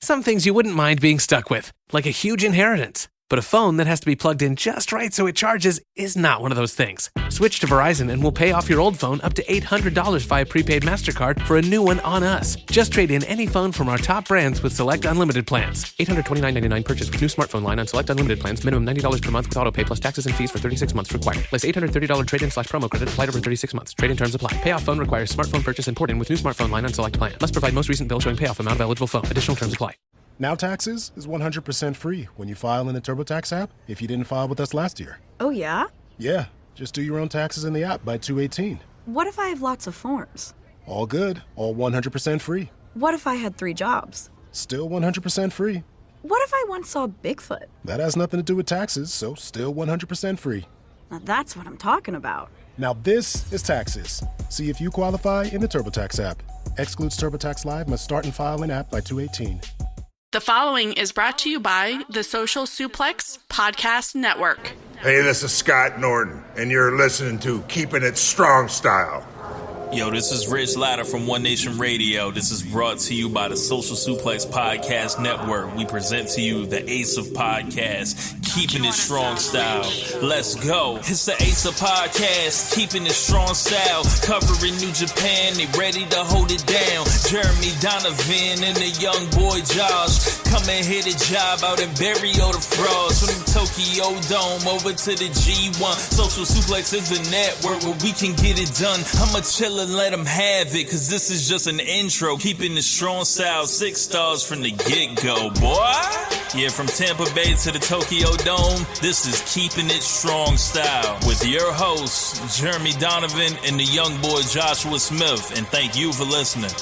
Some things you wouldn't mind being stuck with, like a huge inheritance. But a phone that has to be plugged in just right so it charges is not one of those things. Switch to Verizon and we'll pay off your old phone up to $800 via prepaid MasterCard for a new one on us. Just trade in any phone from our top brands with select unlimited plans. $829.99 purchase with new smartphone line on select unlimited plans. Minimum $90 per month with autopay plus taxes and fees for 36 months required. Place $830 trade-in/promo credit applied over 36 months. Trade-in terms apply. Payoff phone requires smartphone purchase and port-in with new smartphone line on select plan. Must provide most recent bill showing payoff amount of eligible phone. Additional terms apply. Now Taxes is 100% free when you file in the TurboTax app if you didn't file with us last year. Oh, yeah? Yeah, just do your own taxes in the app by 2/18. What if I have lots of forms? All good, all 100% free. What if I had 3 jobs? Still 100% free. What if I once saw Bigfoot? That has nothing to do with taxes, so still 100% free. Now that's what I'm talking about. Now this is Taxes. See if you qualify in the TurboTax app. Excludes TurboTax Live, must start and file in app by 2/18. The following is brought to you by the Social Suplex Podcast Network. Hey, this is Scott Norton, and you're listening to Keepin' It Strong Style. Yo, this is Rich Latta from One Nation Radio. This is brought to you by the Social Suplex Podcast Network. We present to you the Ace of Podcasts, Keeping It Strong Style. Let's go. It's the Ace of Podcasts, Keeping It Strong Style. Covering New Japan, they ready to hold it down. Jeremy Donovan and the young boy Josh. Come and hit a job out and bury all the frauds. From the Tokyo Dome over to the G1. Social Suplex is the network where we can get it done. I'ma chill and let them have it, cause this is just an intro. Keeping the strong style, 6 stars from the get-go, boy. Yeah, from Tampa Bay to the Tokyo Dome, this is Keeping It Strong Style with your hosts, Jeremy Donovan and the young boy Joshua Smith. And thank you for listening.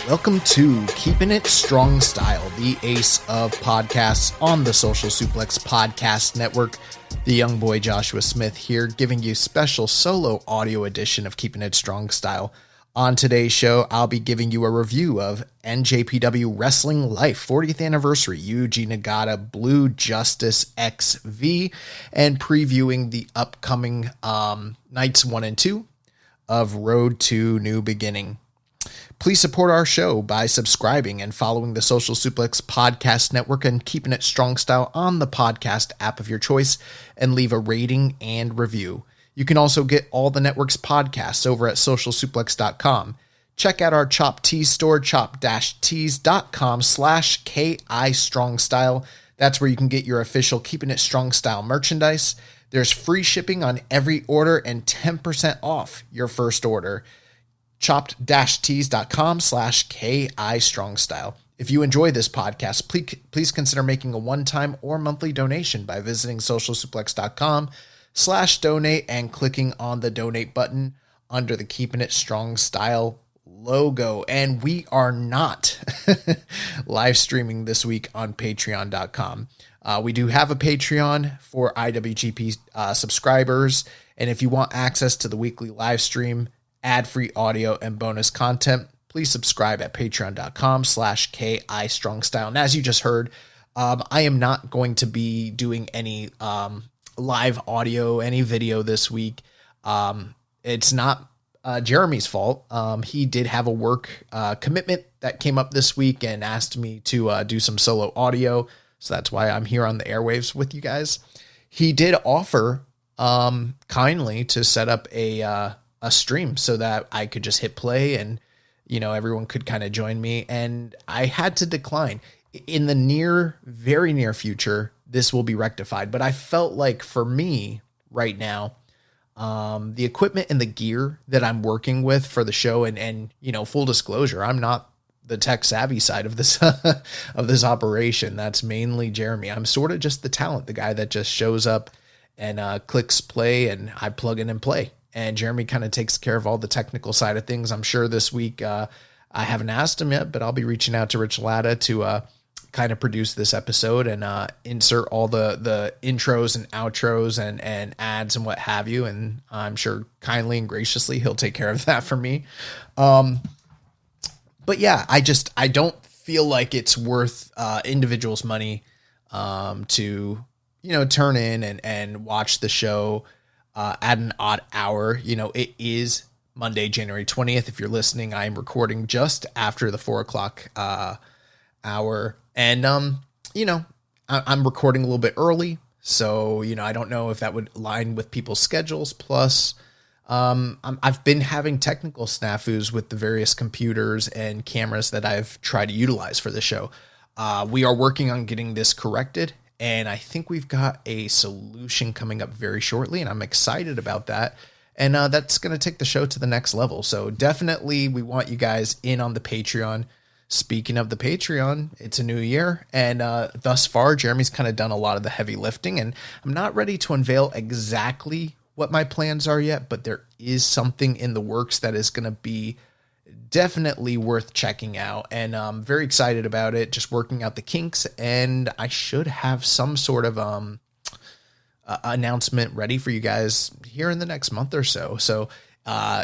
Welcome to Keeping It Strong Style, the ace of podcasts on the Social Suplex Podcast Network. The young boy Joshua Smith here, giving you special solo audio edition of Keeping It Strong Style. On today's show, I'll be giving you a review of NJPW Wrestling Life 40th Anniversary Yuji Nagata Blue Justice XV, and previewing the upcoming nights 1 and 2 of Road to New Beginning. Please support our show by subscribing and following the Social Suplex Podcast Network and Keeping It Strong Style on the podcast app of your choice, and leave a rating and review. You can also get all the network's podcasts over at socialsuplex.com. Check out our Chop Tees store, chop-tees.com/KI Strong Style. That's where you can get your official Keeping It Strong Style merchandise. There's free shipping on every order and 10% off your first order. chopped-tees.com/KI Strong Style. If you enjoy this podcast, please consider making a one-time or monthly donation by visiting socialsuplex.com/donate and clicking on the donate button under the Keeping It Strong Style logo. And we are not live streaming this week on patreon.com. We do have a Patreon for IWGP subscribers. And if you want access to the weekly live stream, ad-free audio, and bonus content, please subscribe at patreon.com/KI Strong Style. And as you just heard, I am not going to be doing any live audio, any video this week. It's not Jeremy's fault. He did have a work commitment that came up this week and asked me to do some solo audio. So that's why I'm here on the airwaves with you guys. He did offer kindly to set up a stream so that I could just hit play and, you know, everyone could kind of join me. And I had to decline. In the very near future, this will be rectified. But I felt like for me right now, the equipment and the gear that I'm working with for the show, and you know, full disclosure, I'm not the tech savvy side of this of this operation. That's mainly Jeremy. I'm sort of just the talent, the guy that just shows up and clicks play, and I plug in and play. And Jeremy kind of takes care of all the technical side of things. I'm sure this week, I haven't asked him yet, but I'll be reaching out to Rich Latta to kind of produce this episode and insert all the intros and outros and ads and what have you. And I'm sure kindly and graciously he'll take care of that for me. But yeah, I don't feel like it's worth individuals' money to, you know, turn in and watch the show at an odd hour. You know, it is Monday, January 20th. If you're listening, I am recording just after the 4 o'clock hour. And, I'm recording a little bit early. So, I don't know if that would align with people's schedules. Plus, I've been having technical snafus with the various computers and cameras that I've tried to utilize for the show. We are working on getting this corrected, and I think we've got a solution coming up very shortly, and I'm excited about that. And that's going to take the show to the next level. So definitely we want you guys in on the Patreon. Speaking of the Patreon, it's a new year, and thus far, Jeremy's kind of done a lot of the heavy lifting, and I'm not ready to unveil exactly what my plans are yet, but there is something in the works that is going to be definitely worth checking out, and I'm very excited about it, just working out the kinks, and I should have some sort of announcement ready for you guys here in the next month or so. So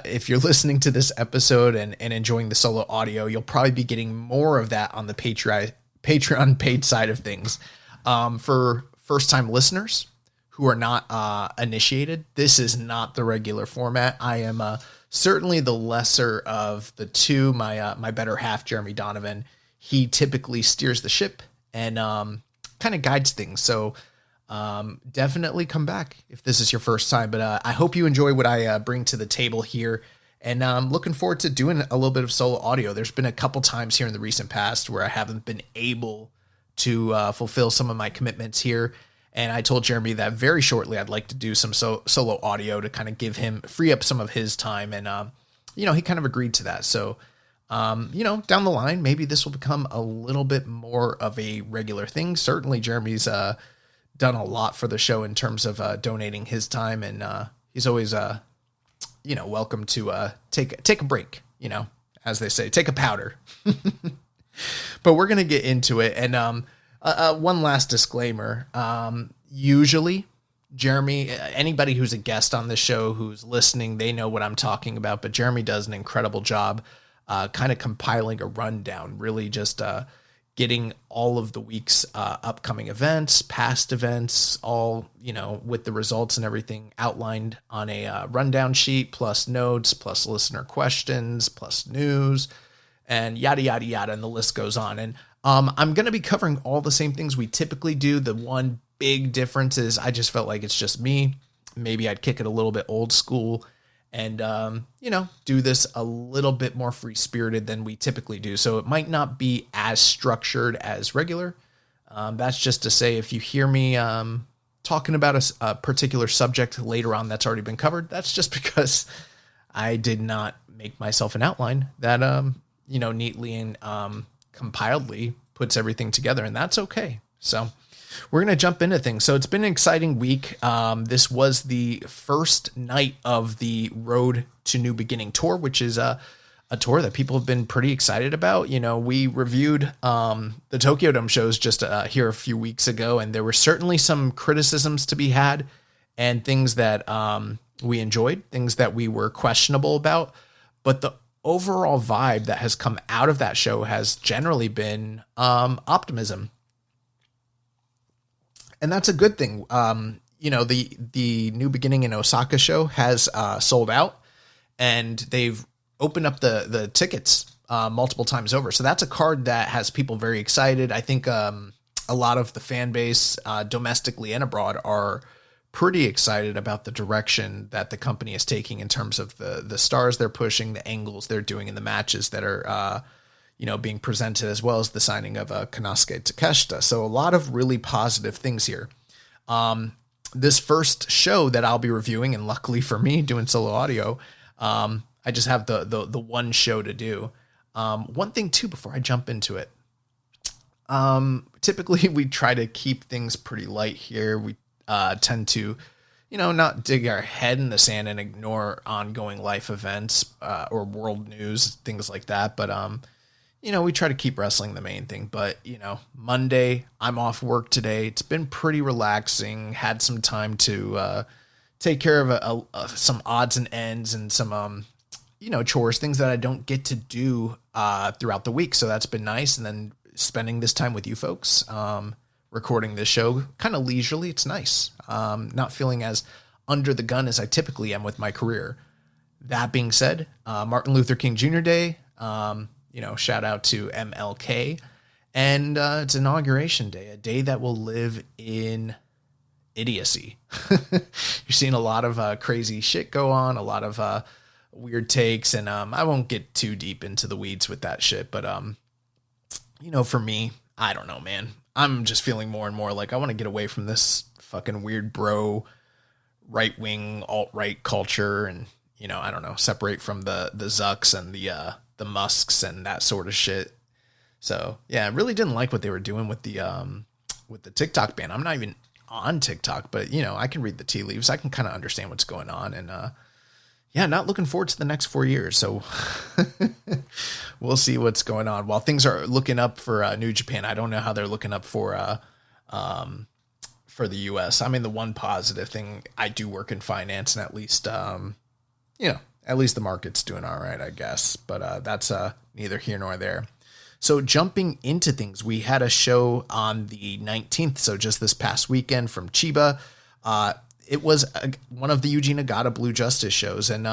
if you're listening to this episode and enjoying the solo audio, you'll probably be getting more of that on the Patreon paid side of things. For first-time listeners who are not initiated, this is not the regular format. I am certainly the lesser of the two. My better half, Jeremy Donovan, he typically steers the ship and kind of guides things. So definitely come back if this is your first time. But I hope you enjoy what I bring to the table here. And I'm looking forward to doing a little bit of solo audio. There's been a couple times here in the recent past where I haven't been able to fulfill some of my commitments here. And I told Jeremy that very shortly I'd like to do some solo audio to kind of free up some of his time. And, he kind of agreed to that. So, down the line, maybe this will become a little bit more of a regular thing. Certainly Jeremy's done a lot for the show in terms of donating his time. And he's always, welcome to take a break, as they say, take a powder. But we're going to get into it. And one last disclaimer. Usually, Jeremy, anybody who's a guest on the show who's listening, they know what I'm talking about. But Jeremy does an incredible job kind of compiling a rundown, really just getting all of the week's upcoming events, past events, all, with the results and everything outlined on a rundown sheet, plus notes, plus listener questions, plus news, and yada, yada, yada, and the list goes on. And I'm going to be covering all the same things we typically do. The one big difference is I just felt like it's just me. Maybe I'd kick it a little bit old school and, do this a little bit more free-spirited than we typically do. So it might not be as structured as regular. That's just to say, if you hear me talking about a particular subject later on that's already been covered, that's just because I did not make myself an outline that, neatly and compiledly puts everything together, and that's okay. So we're going to jump into things. So it's been an exciting week. This was the first night of the Road to New Beginning tour, which is a tour that people have been pretty excited about. We reviewed the Tokyo Dome shows just here a few weeks ago, and there were certainly some criticisms to be had and things that we enjoyed, things that we were questionable about. But the overall vibe that has come out of that show has generally been optimism. And that's a good thing. The New Beginning in Osaka show has sold out, and they've opened up the tickets multiple times over. So that's a card that has people very excited. I think a lot of the fan base domestically and abroad are pretty excited about the direction that the company is taking in terms of the stars they're pushing, the angles they're doing in the matches that are being presented, as well as the signing of Konosuke Takeshita. So a lot of really positive things here. This first show that I'll be reviewing, and luckily for me doing solo audio, I just have the one show to do. One thing too, before I jump into it, typically we try to keep things pretty light here. We tend to, not dig our head in the sand and ignore ongoing life events or world news, things like that. But we try to keep wrestling the main thing. But, Monday, I'm off work today. It's been pretty relaxing. Had some time to take care of some odds and ends and some, chores, things that I don't get to do throughout the week. So that's been nice. And then spending this time with you folks, recording this show kind of leisurely. It's nice. Not feeling as under the gun as I typically am with my career. That being said, Martin Luther King Jr. Day, shout out to MLK. And it's Inauguration Day, a day that will live in idiocy. You're seeing a lot of crazy shit go on, a lot of weird takes, and I won't get too deep into the weeds with that shit, but for me, I don't know, man. I'm just feeling more and more like I want to get away from this fucking weird bro right-wing alt-right culture, and I don't know, separate from the Zucks and the Musks and that sort of shit. So yeah, I really didn't like what they were doing with the TikTok ban. I'm not even on TikTok, but I can read the tea leaves. I can kind of understand what's going on, and not looking forward to the next 4 years. So we'll see what's going on. While things are looking up for New Japan, I don't know how they're looking up for the US. I mean, the one positive thing, I do work in finance, and at least at least the market's doing all right, I guess. But that's neither here nor there. So jumping into things, we had a show on the 19th, so just this past weekend from Chiba. It was one of the Yuji Nagata Blue Justice shows, and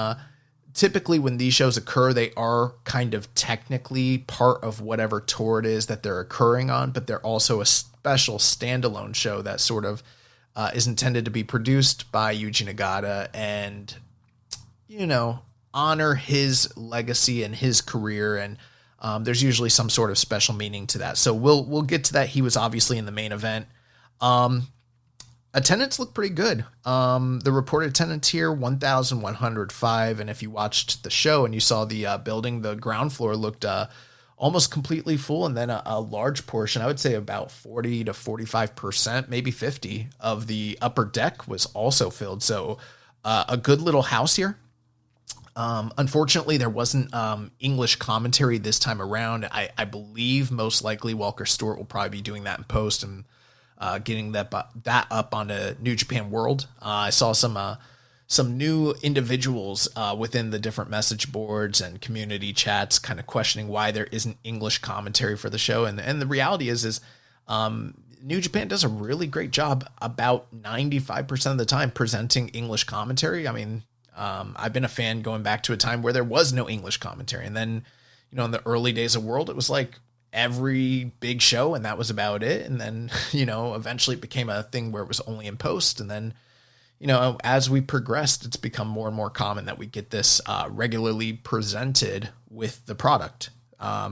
typically when these shows occur, they are kind of technically part of whatever tour it is that they're occurring on, but they're also a special standalone show that sort of is intended to be produced by Yuji Nagata and, honor his legacy and his career, and there's usually some sort of special meaning to that. So we'll get to that. He was obviously in the main event. Attendance looked pretty good. The reported attendance here, 1,105. And if you watched the show and you saw the building, the ground floor looked almost completely full. And then a large portion, I would say about 40 to 45%, maybe 50 of the upper deck was also filled. So a good little house here. Unfortunately, there wasn't English commentary this time around. I believe most likely Walker Stewart will probably be doing that in post and getting that up onto New Japan World. I saw some new individuals within the different message boards and community chats kind of questioning why there isn't English commentary for the show. And the reality is New Japan does a really great job about 95% of the time presenting English commentary. I mean, I've been a fan going back to a time where there was no English commentary. And then, in the early days of World, it was like every big show and that was about it. And then, eventually it became a thing where it was only in post. And then, as we progressed, it's become more and more common that we get this regularly presented with the product.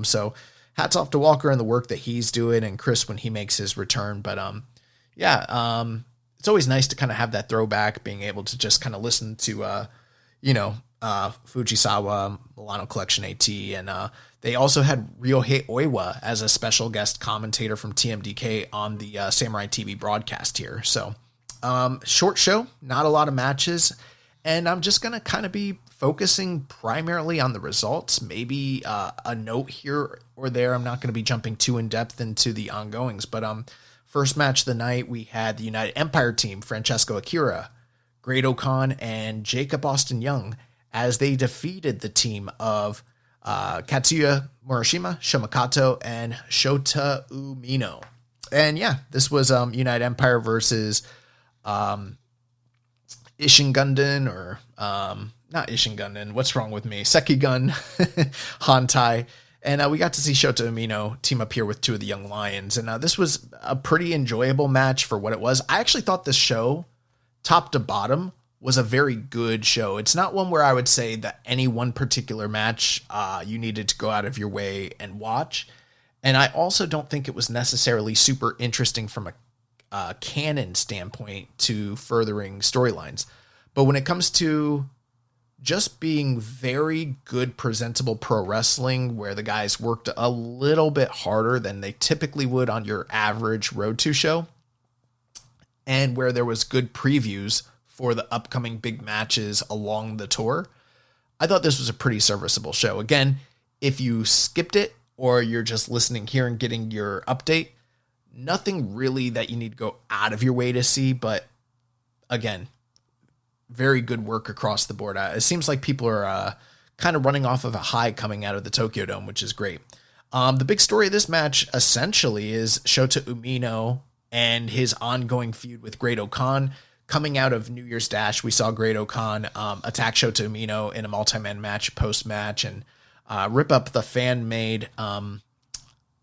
So hats off to Walker and the work that he's doing, and Chris when he makes his return. But it's always nice to kind of have that throwback, being able to just kind of listen to, Fujisawa, Milano Collection AT, and they also had Ryohei Oiwa as a special guest commentator from TMDK on the Samurai TV broadcast here. So short show, not a lot of matches, and I'm just going to kind of be focusing primarily on the results, maybe a note here or there. I'm not going to be jumping too in depth into the ongoings, but first match of the night, we had the United Empire team, Francesco Akira, Great-O-Khan, and Jacob Austin Young, as they defeated the team of Katsuya Morishima, Shomakato, and Shota Umino. And yeah, this was United Empire versus Ishingundan, or not Ishingundan, what's wrong with me? Sekigun, Hantai. And we got to see Shota Umino team up here with two of the Young Lions. And this was a pretty enjoyable match for what it was. I actually thought this show, top to bottom, was a very good show. It's not one where I would say that any one particular match you needed to go out of your way and watch. And I also don't think it was necessarily super interesting from a canon standpoint to furthering storylines. But when it comes to just being very good, presentable pro wrestling, where the guys worked a little bit harder than they typically would on your average Road to show, and where there was good previews for the upcoming big matches along the tour, I thought this was a pretty serviceable show. Again, if you skipped it or you're just listening here and getting your update, nothing really that you need to go out of your way to see, but again, very good work across the board. It seems like people are kind of running off of a high coming out of the Tokyo Dome, which is great. The big story of this match essentially is Shota Umino and his ongoing feud with Great-O-Khan. Coming out of New Year's Dash, we saw Great-O-Khan attack Shota Umino in a multi-man match post-match and rip up the fan-made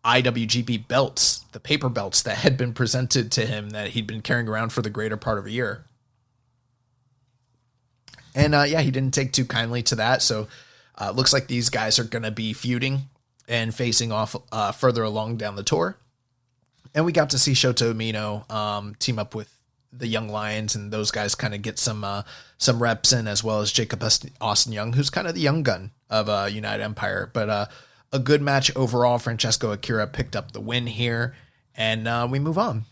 IWGP belts, the paper belts that had been presented to him that he'd been carrying around for the greater part of a year. And he didn't take too kindly to that. So looks like these guys are going to be feuding and facing off further along down the tour. And we got to see Shota Umino team up with the Young Lions, and those guys kind of get some reps in, as well as Jacob Austin Young, who's kind of the young gun of United Empire. But a good match overall. Francesco Akira picked up the win here, and we move on.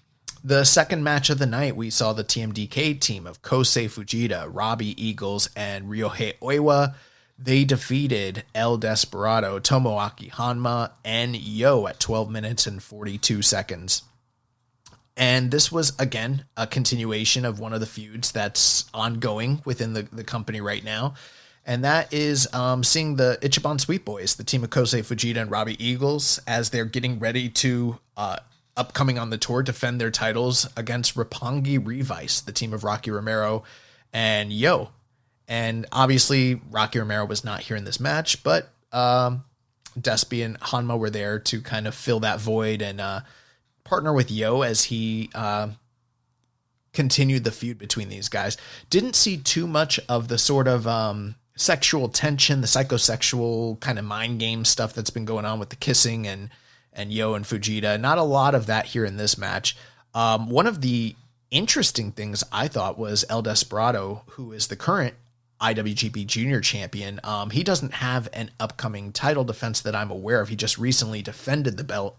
The second match of the night, we saw the TMDK team of Kosei Fujita, Robbie Eagles, and Ryohei Oiwa. They defeated El Desperado, Tomoaki Hanma, and Yo at 12 minutes and 42 seconds. And this was, again, a continuation of one of the feuds that's ongoing within the company right now. And that is seeing the Ichiban Sweet Boys, the team of Kosei Fujita and Robbie Eagles, as they're getting ready to, upcoming on the tour, defend their titles against Roppongi Revice, the team of Rocky Romero and Yo. And obviously, Rocky Romero was not here in this match, but Despy and Hanma were there to kind of fill that void and partner with Yo as he continued the feud between these guys. Didn't see too much of the sort of sexual tension, the psychosexual kind of mind game stuff that's been going on with the kissing and Yo and Fujita. Not a lot of that here in this match. One of the interesting things I thought was El Desperado, who is the current IWGP Junior Champion. He doesn't have an upcoming title defense that I'm aware of. He just recently defended the belt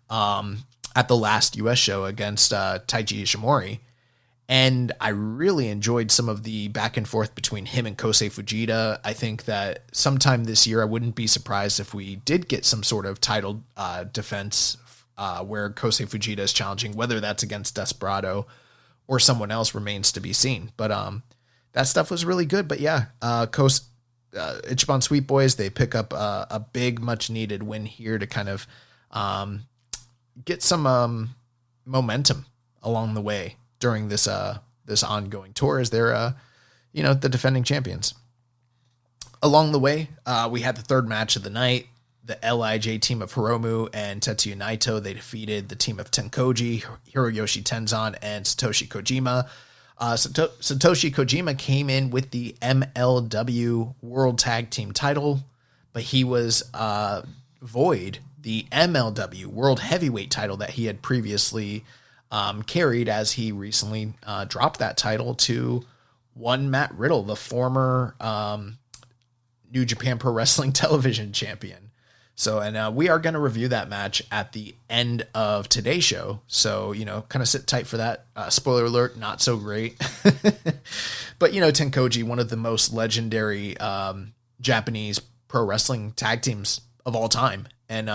at the last US show against Taiji Ishimori. And I really enjoyed some of the back and forth between him and Kosei Fujita. I think that sometime this year, I wouldn't be surprised if we did get some sort of title defense where Kosei Fujita is challenging, whether that's against Desperado or someone else remains to be seen. But that stuff was really good. But yeah, Ichiban Sweet Boys, they pick up a big, much needed win here to kind of get some momentum along the way during this ongoing tour as they're the defending champions. Along the way, we had the third match of the night. The LIJ team of Hiromu and Tetsuya Naito, they defeated the team of Tenkoji, Hiroyoshi Tenzan, and Satoshi Kojima. Satoshi Kojima came in with the MLW World Tag Team title, but he was void the MLW World Heavyweight title that he had previously carried, as he recently dropped that title to one Matt Riddle, the former New Japan Pro Wrestling Television champion. So, and we are going to review that match at the end of today's show. So, kind of sit tight for that. Spoiler alert, not so great. But, Tenkoji, one of the most legendary Japanese pro wrestling tag teams of all time. And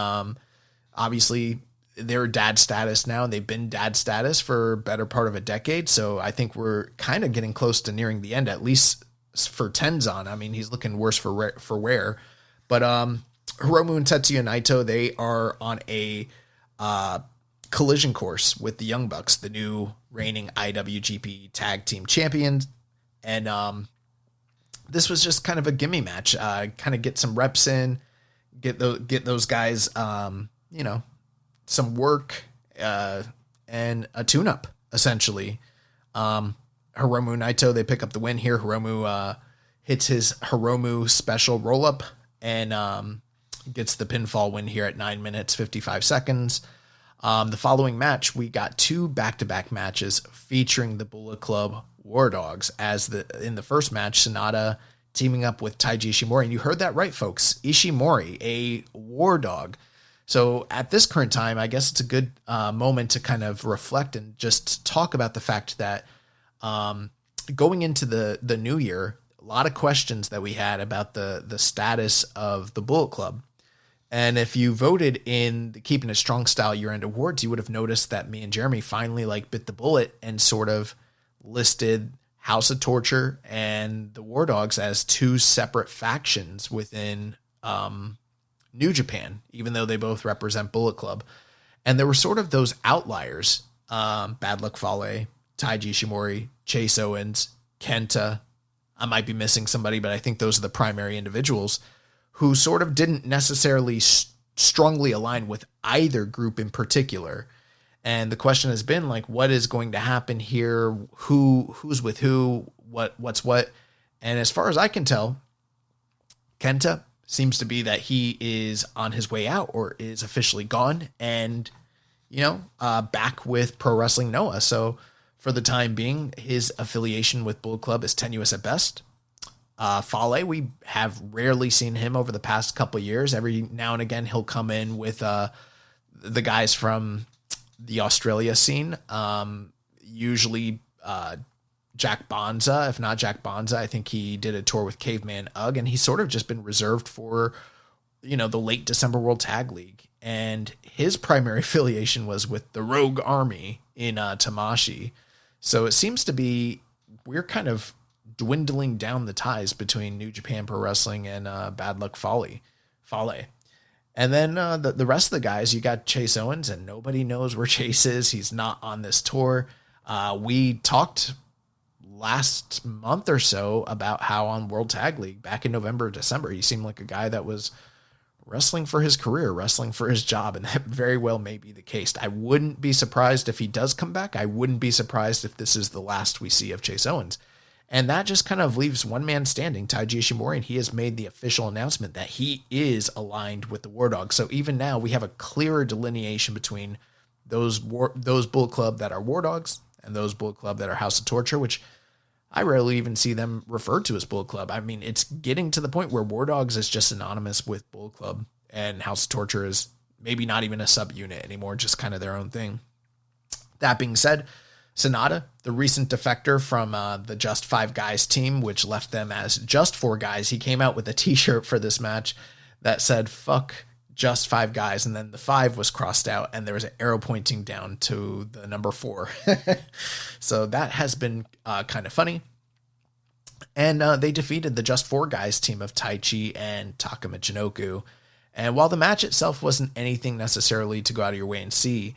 obviously, they're dad status now, and they've been dad status for a better part of a decade. So I think we're kind of getting close to nearing the end, at least for Tenzan. I mean, he's looking worse for wear. But Hiromu and Tetsuya Naito, they are on a collision course with the Young Bucks, the new reigning IWGP Tag Team Champions. And this was just kind of a gimme match. Kind of get some reps in, get those guys, some work and a tune-up, essentially. Hiromu Naito, they pick up the win here. Hiromu hits his Hiromu special roll-up and gets the pinfall win here at 9 minutes, 55 seconds. The following match, we got two back-to-back matches featuring the Bullet Club War Dogs. In the first match, Sonata teaming up with Taiji Ishimori. And you heard that right, folks. Ishimori, a War Dog. So at this current time, I guess it's a good moment to kind of reflect and just talk about the fact that going into the new year, a lot of questions that we had about the status of the Bullet Club. And if you voted in the Keepin' It Strong Style year-end awards, you would have noticed that me and Jeremy finally bit the bullet and sort of listed House of Torture and the War Dogs as two separate factions within New Japan, even though they both represent Bullet Club. And there were sort of those outliers, Bad Luck Fale, Taiji Ishimori, Chase Owens, Kenta. I might be missing somebody, but I think those are the primary individuals who sort of didn't necessarily strongly aligned with either group in particular. And the question has been like, what is going to happen here? Who's with who? What's what? And as far as I can tell, Kenta seems to be that he is on his way out or is officially gone and, back with Pro Wrestling Noah. So for the time being, his affiliation with Bullet Club is tenuous at best. Fale, we have rarely seen him over the past couple of years. Every now and again, he'll come in with the guys from the Australia scene. Usually Jack Bonza, if not Jack Bonza. I think he did a tour with Caveman Ugg, and he's sort of just been reserved for, the late December World Tag League. And his primary affiliation was with the Rogue Army in Tamashi. So it seems to be we're kind of dwindling down the ties between New Japan Pro Wrestling and Bad Luck Fale. And then the rest of the guys, you got Chase Owens, and nobody knows where Chase is. He's not on this tour. We talked last month or so about how on World Tag League back in November, December, he seemed like a guy that was wrestling for his career, wrestling for his job, and that very well may be the case. I wouldn't be surprised if he does come back. I wouldn't be surprised if this is the last we see of Chase Owens. And that just kind of leaves one man standing, Taiji Ishimori, and he has made the official announcement that he is aligned with the War Dogs. So even now we have a clearer delineation between those Bullet Club that are War Dogs and those Bullet Club that are House of Torture, which I rarely even see them referred to as Bullet Club. I mean, it's getting to the point where War Dogs is just synonymous with Bullet Club, and House of Torture is maybe not even a subunit anymore, just kind of their own thing. That being said, Sonata, the recent defector from the Just 5 Guys team, which left them as Just 4 Guys, he came out with a t-shirt for this match that said, "Fuck Just 5 Guys," and then the 5 was crossed out, and there was an arrow pointing down to the number 4. So that has been kind of funny. And they defeated the Just 4 Guys team of Taichi and Taka Michinoku. And while the match itself wasn't anything necessarily to go out of your way and see,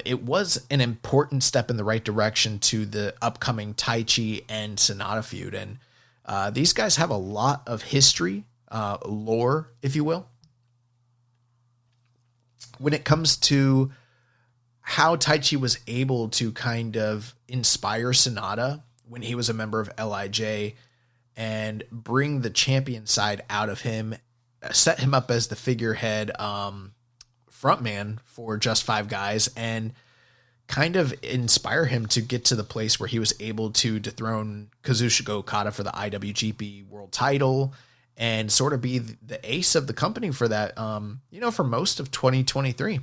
it was an important step in the right direction to the upcoming Taichi and Sonata feud. And these guys have a lot of history, lore, if you will, when it comes to how Taichi was able to kind of inspire Sonata when he was a member of LIJ and bring the champion side out of him, set him up as the figurehead frontman for Just 5 Guys, and kind of inspire him to get to the place where he was able to dethrone Kazuchika Okada for the IWGP World title and sort of be the ace of the company for that, for most of 2023.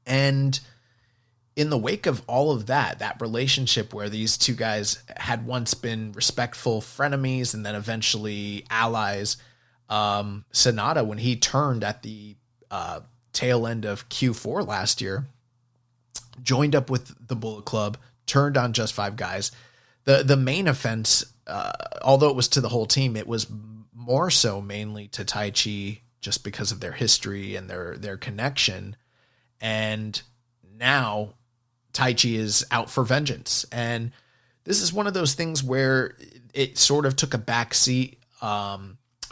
And in the wake of all of that relationship where these two guys had once been respectful frenemies and then eventually allies, Sonata, when he turned at the tail end of Q4 last year, joined up with the Bullet Club, turned on Just 5 Guys. The main offense, although it was to the whole team, it was more so mainly to Taichi just because of their history and their connection. And now Taichi is out for vengeance. And this is one of those things where it sort of took a back seat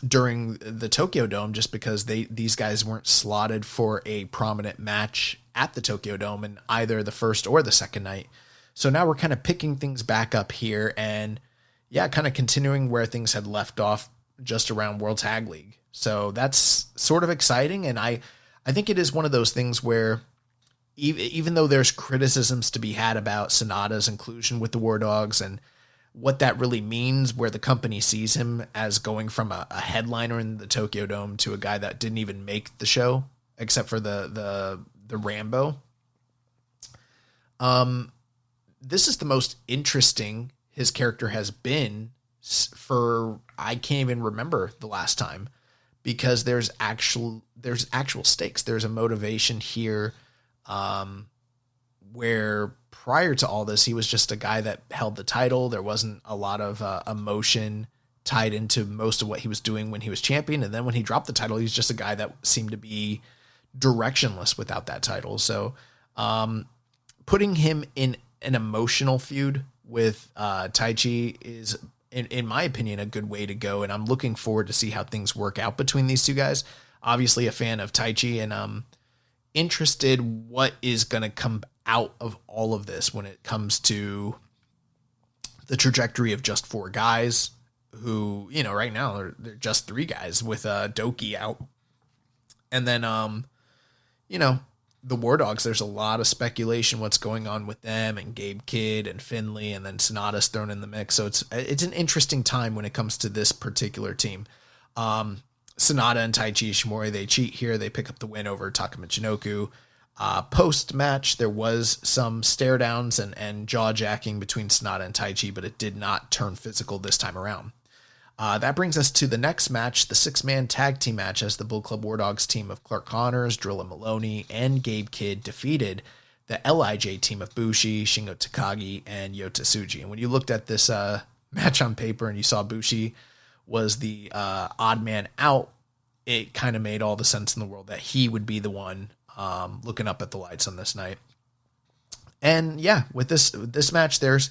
during the Tokyo Dome, just because these guys weren't slotted for a prominent match at the Tokyo Dome in either the first or the second night. So now we're kind of picking things back up here and kind of continuing where things had left off just around World Tag League. So that's sort of exciting. And I think it is one of those things where even though there's criticisms to be had about Sonata's inclusion with the War Dogs and what that really means, where the company sees him as going from a headliner in the Tokyo Dome to a guy that didn't even make the show, except for the Rambo. This is the most interesting his character has been for, I can't even remember the last time, because there's actual stakes. There's a motivation here, where prior to all this, he was just a guy that held the title. There wasn't a lot of emotion tied into most of what he was doing when he was champion. And then when he dropped the title, he's just a guy that seemed to be directionless without that title. So putting him in an emotional feud with Taichi is, in my opinion, a good way to go. And I'm looking forward to see how things work out between these two guys. obviously a fan of Taichi, and interested what is going to come out of all of this when it comes to the trajectory of just 4 guys who, you know, right now they're just 3 guys with Doki out. And then, you know, the War Dogs, there's a lot of speculation what's going on with them and Gabe Kidd and Finley, and then Sonata's thrown in the mix. So it's an interesting time when it comes to this particular team. Sonata and Taichi Ishimori, they cheat here. They pick up the win over Taka Michinoku. Post-match, there was some stare downs and jaw-jacking between Sonata and Taichi, but it did not turn physical this time around. That brings us to the next match, the 6-man tag team match, as the Bull Club War Dogs team of Clark Connors, Drilla Maloney, and Gabe Kidd defeated the LIJ team of Bushi, Shingo Takagi, and Yota Tsuji. And when you looked at this match on paper and you saw Bushi was the odd man out, it kind of made all the sense in the world that he would be the one looking up at the lights on this night. And yeah, with this match, there's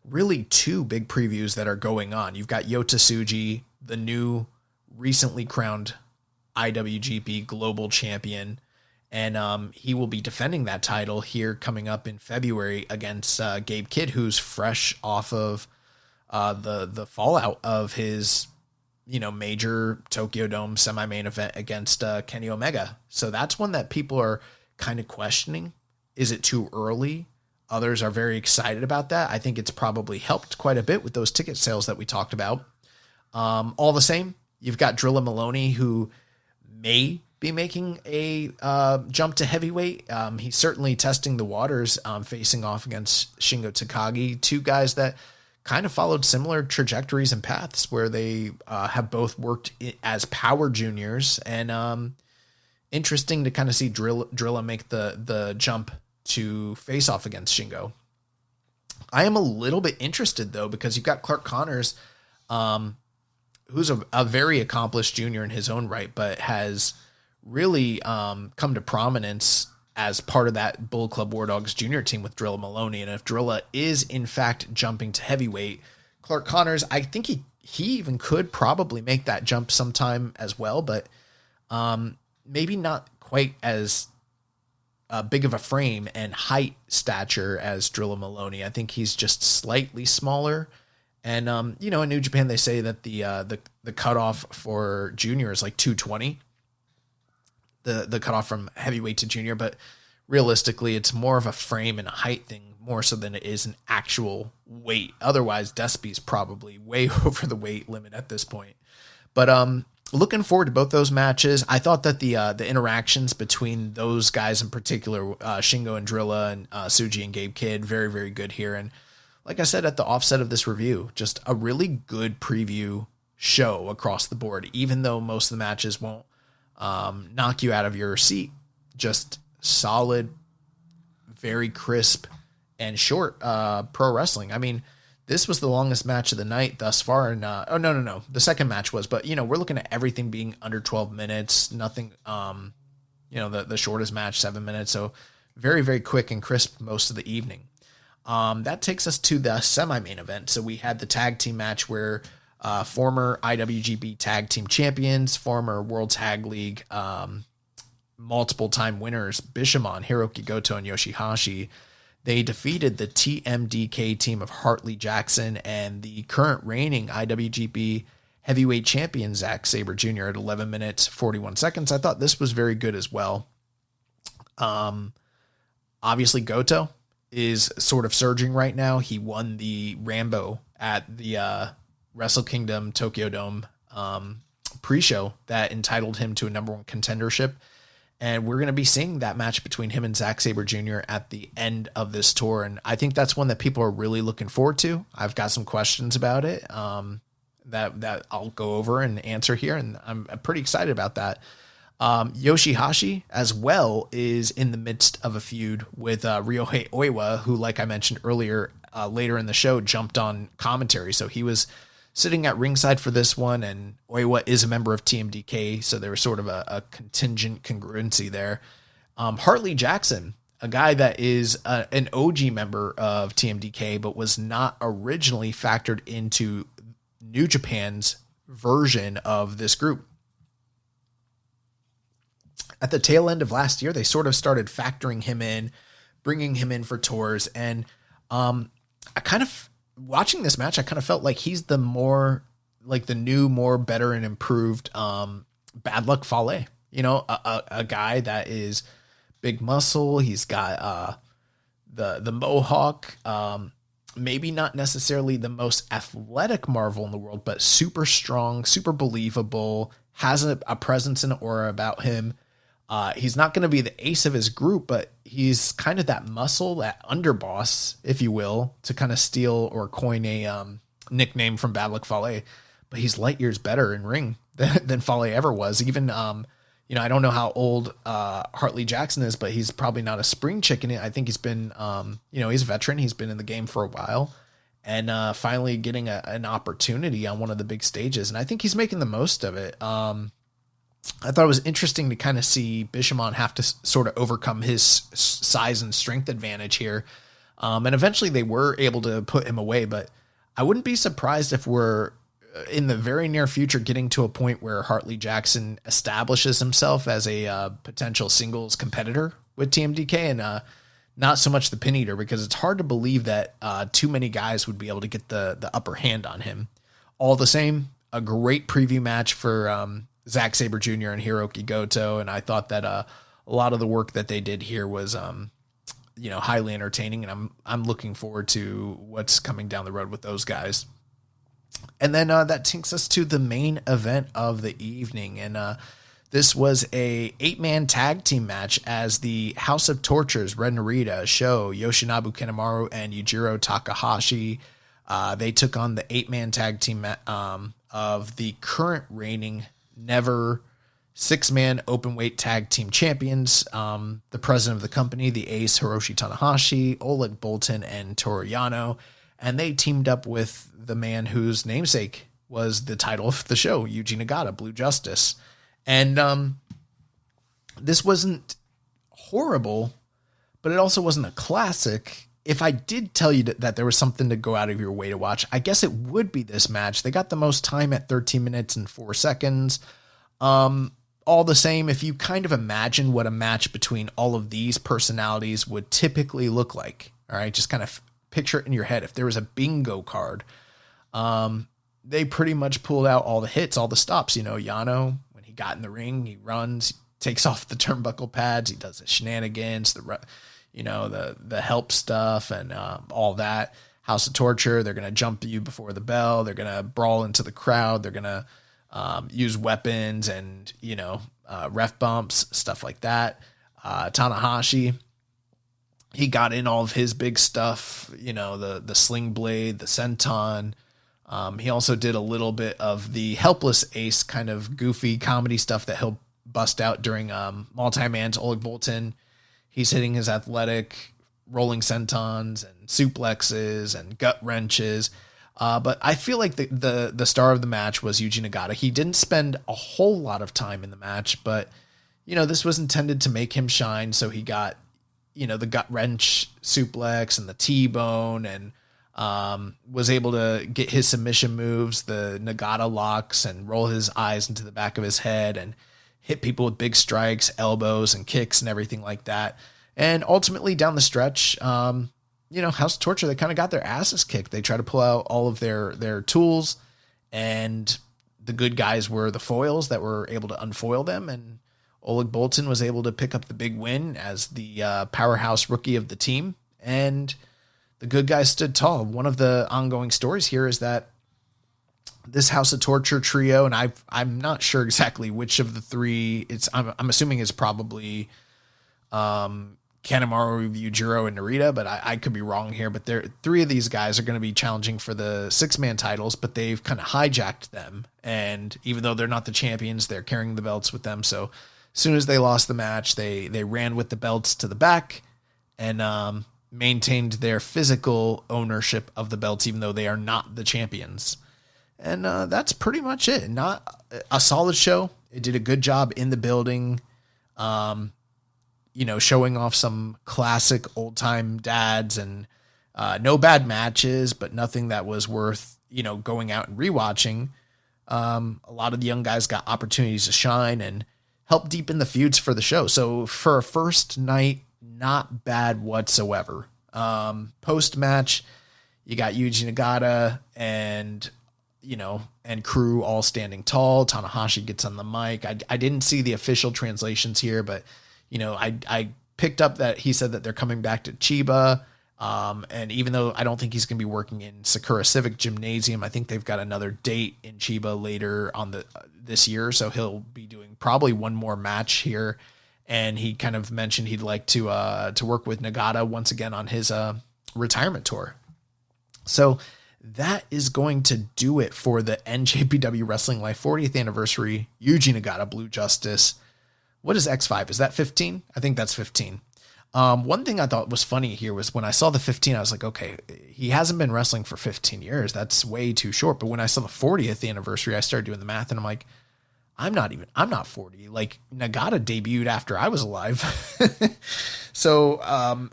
really 2 big previews that are going on. You've got Yota Tsuji, the new recently crowned IWGP Global Champion, and he will be defending that title here coming up in February against Gabe Kidd, who's fresh off of the fallout of his, you know, major Tokyo Dome semi-main event against Kenny Omega. So that's one that people are kind of questioning. Is it too early? Others are very excited about that. I think it's probably helped quite a bit with those ticket sales that we talked about. All the same, you've got Drilla Maloney, who may be making a jump to heavyweight. He's certainly testing the waters, facing off against Shingo Takagi, 2 guys that kind of followed similar trajectories and paths, where they have both worked as power juniors, and interesting to kind of see Drilla make the jump to face off against Shingo. I am a little bit interested though, because you've got Clark Connors, who's a very accomplished junior in his own right, but has really come to prominence as part of that Bull Club War Dogs junior team with Drilla Maloney. And if Drilla is in fact jumping to heavyweight, Clark Connors, I think he even could probably make that jump sometime as well, but maybe not quite as big of a frame and height stature as Drilla Maloney. I think he's just slightly smaller. And, you know, in New Japan, they say that the cutoff for junior is like 220. The cutoff from heavyweight to junior, but realistically, it's more of a frame and a height thing more so than it is an actual weight. Otherwise, Despy's probably way over the weight limit at this point. But looking forward to both those matches. I thought that the interactions between those guys in particular, Shingo and Drilla and Tsuji and Gabe Kidd, very, very good here. And like I said at the offset of this review, just a really good preview show across the board, even though most of the matches won't knock you out of your seat. Just solid, very crisp and short pro wrestling. I mean, this was the longest match of the night thus far. And no. The second match was, but you know, we're looking at everything being under 12 minutes, nothing, you know, the shortest match, 7 minutes. So very, very quick and crisp most of the evening. That takes us to the semi-main event. So we had the tag team match where former IWGP Tag Team Champions, former World Tag League multiple-time winners, Bishamon, Hiroki Goto, and Yoshihashi, they defeated the TMDK team of Hartley Jackson and the current reigning IWGP Heavyweight Champion, Zack Sabre Jr. at 11 minutes, 41 seconds. I thought this was very good as well. Obviously, Goto is sort of surging right now. He won the Rambo at the Wrestle Kingdom Tokyo Dome pre-show that entitled him to a number 1 contendership. And we're going to be seeing that match between him and Zack Sabre Jr. at the end of this tour. And I think that's one that people are really looking forward to. I've got some questions about it that I'll go over and answer here. And I'm pretty excited about that. Yoshihashi as well is in the midst of a feud with Ryohei Oiwa, who, like I mentioned earlier, later in the show, jumped on commentary. So he was sitting at ringside for this one, and Oiwa is a member of TMDK, so there was sort of a contingent congruency there. Hartley Jackson, a guy that is an OG member of TMDK, but was not originally factored into New Japan's version of this group. at the tail end of last year, they sort of started factoring him in, bringing him in for tours. And I kind of, watching this match, I kind of felt like he's the more, like the new, more better and improved Bad Luck Fale. You know, a guy that is big muscle. He's got the mohawk. Maybe not necessarily the most athletic Marvel in the world, but super strong, super believable, has a presence and aura about him. He's not going to be the ace of his group, but he's kind of that muscle, that underboss, if you will, to kind of steal or coin a nickname from Bad Luck Fale. But he's light years better in ring than Fale ever was. Even, you know, I don't know how old Hartley Jackson is, but he's probably not a spring chicken. I think he's been, you know, he's a veteran. He's been in the game for a while, and finally getting an opportunity on one of the big stages. And I think he's making the most of it. I thought it was interesting to kind of see Bishamon have to sort of overcome his size and strength advantage here. And eventually they were able to put him away, but I wouldn't be surprised if we're in the very near future getting to a point where Hartley Jackson establishes himself as a potential singles competitor with TMDK, and not so much the pin eater, because it's hard to believe that too many guys would be able to get the upper hand on him. All the same, a great preview match for Zack Sabre Jr. and Hiroki Goto, and I thought that a lot of the work that they did here was you know, highly entertaining, and I'm looking forward to what's coming down the road with those guys. And then that takes us to the main event of the evening, and this was a 8-man tag team match as the House of Tortures, Ren Narita, Sho, Yoshinobu Kanemaru, and Yujiro Takahashi. They took on the 8-man tag team of the current reigning never 6-man open weight tag team champions, the president of the company, the ace Hiroshi Tanahashi, Oleg Boltin, and Toru Yano. And they teamed up with the man whose namesake was the title of the show, Yuji Nagata, Blue Justice. And this wasn't horrible, but it also wasn't a classic. If I did tell you that there was something to go out of your way to watch, I guess it would be this match. They got the most time at 13 minutes and 4 seconds. All the same, if you kind of imagine what a match between all of these personalities would typically look like, all right, just kind of picture it in your head. If there was a bingo card, they pretty much pulled out all the hits, all the stops. You know, Yano, when he got in the ring, he runs, takes off the turnbuckle pads, he does the shenanigans, the help stuff, and all that. House of Torture, they're going to jump you before the bell, they're going to brawl into the crowd, they're going to use weapons and, you know, ref bumps, stuff like that. Tanahashi, he got in all of his big stuff, you know, the sling blade, the senton. He also did a little bit of the helpless ace kind of goofy comedy stuff that he'll bust out during multi-man to Oleg Boltin. He's hitting his athletic rolling sentons and suplexes and gut wrenches. But I feel like the star of the match was Yuji Nagata. He didn't spend a whole lot of time in the match, but, you know, this was intended to make him shine. So he got, you know, the gut wrench suplex and the T-bone, and was able to get his submission moves, the Nagata locks, and roll his eyes into the back of his head and hit people with big strikes, elbows, and kicks and everything like that. And ultimately down the stretch, you know, House of Torture, they kind of got their asses kicked. They tried to pull out all of their tools, and the good guys were the foils that were able to unfoil them. And Oleg Boltin was able to pick up the big win as the powerhouse rookie of the team. And the good guys stood tall. One of the ongoing stories here is that this House of Torture trio, and I'm not sure exactly which of the three, I'm assuming it's probably Kanemaru, Yujiro, and Narita, but I could be wrong here. But three of these guys are going to be challenging for the 6-man titles, but they've kind of hijacked them. And even though they're not the champions, they're carrying the belts with them. So as soon as they lost the match, they ran with the belts to the back and maintained their physical ownership of the belts, even though they are not the champions. And that's pretty much it. Not a solid show. It did a good job in the building. You know, showing off some classic old time dads, and no bad matches, but nothing that was worth, you know, going out and rewatching. A lot of the young guys got opportunities to shine, and help deepen the feuds for the show. So for a first night, not bad whatsoever. Post match, you got Yuji Nagata and crew all standing tall. Tanahashi gets on the mic. I didn't see the official translations here, but I picked up that he said that they're coming back to Chiba. And even though I don't think he's going to be working in Sakura Civic Gymnasium, I think they've got another date in Chiba later on this year. So he'll be doing probably one more match here. And he kind of mentioned he'd like to work with Nagata once again on his retirement tour. So that is going to do it for the NJPW Wrestling Life 40th anniversary. Yuji Nagata, Blue Justice. What is X5? Is that 15? I think that's 15. One thing I thought was funny here was when I saw the 15, I was like, okay, he hasn't been wrestling for 15 years. That's way too short. But when I saw the 40th anniversary, I started doing the math and I'm like, I'm not 40. Like Nagata debuted after I was alive. So,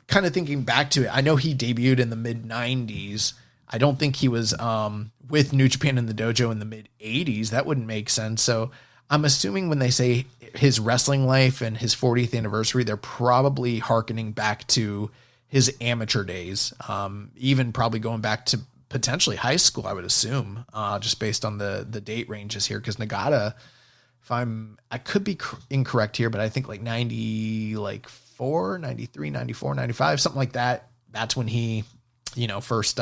kind of thinking back to it, I know he debuted in the mid 90s. I don't think he was, with New Japan in the dojo in the mid 80s. That wouldn't make sense. So I'm assuming when they say his wrestling life and his 40th anniversary, they're probably hearkening back to his amateur days. Even probably going back to potentially high school, I would assume, just based on the date ranges here. Cause Nagata, I could be incorrect here, but I think like 94, 93, 94, 95, something like that. That's when he, first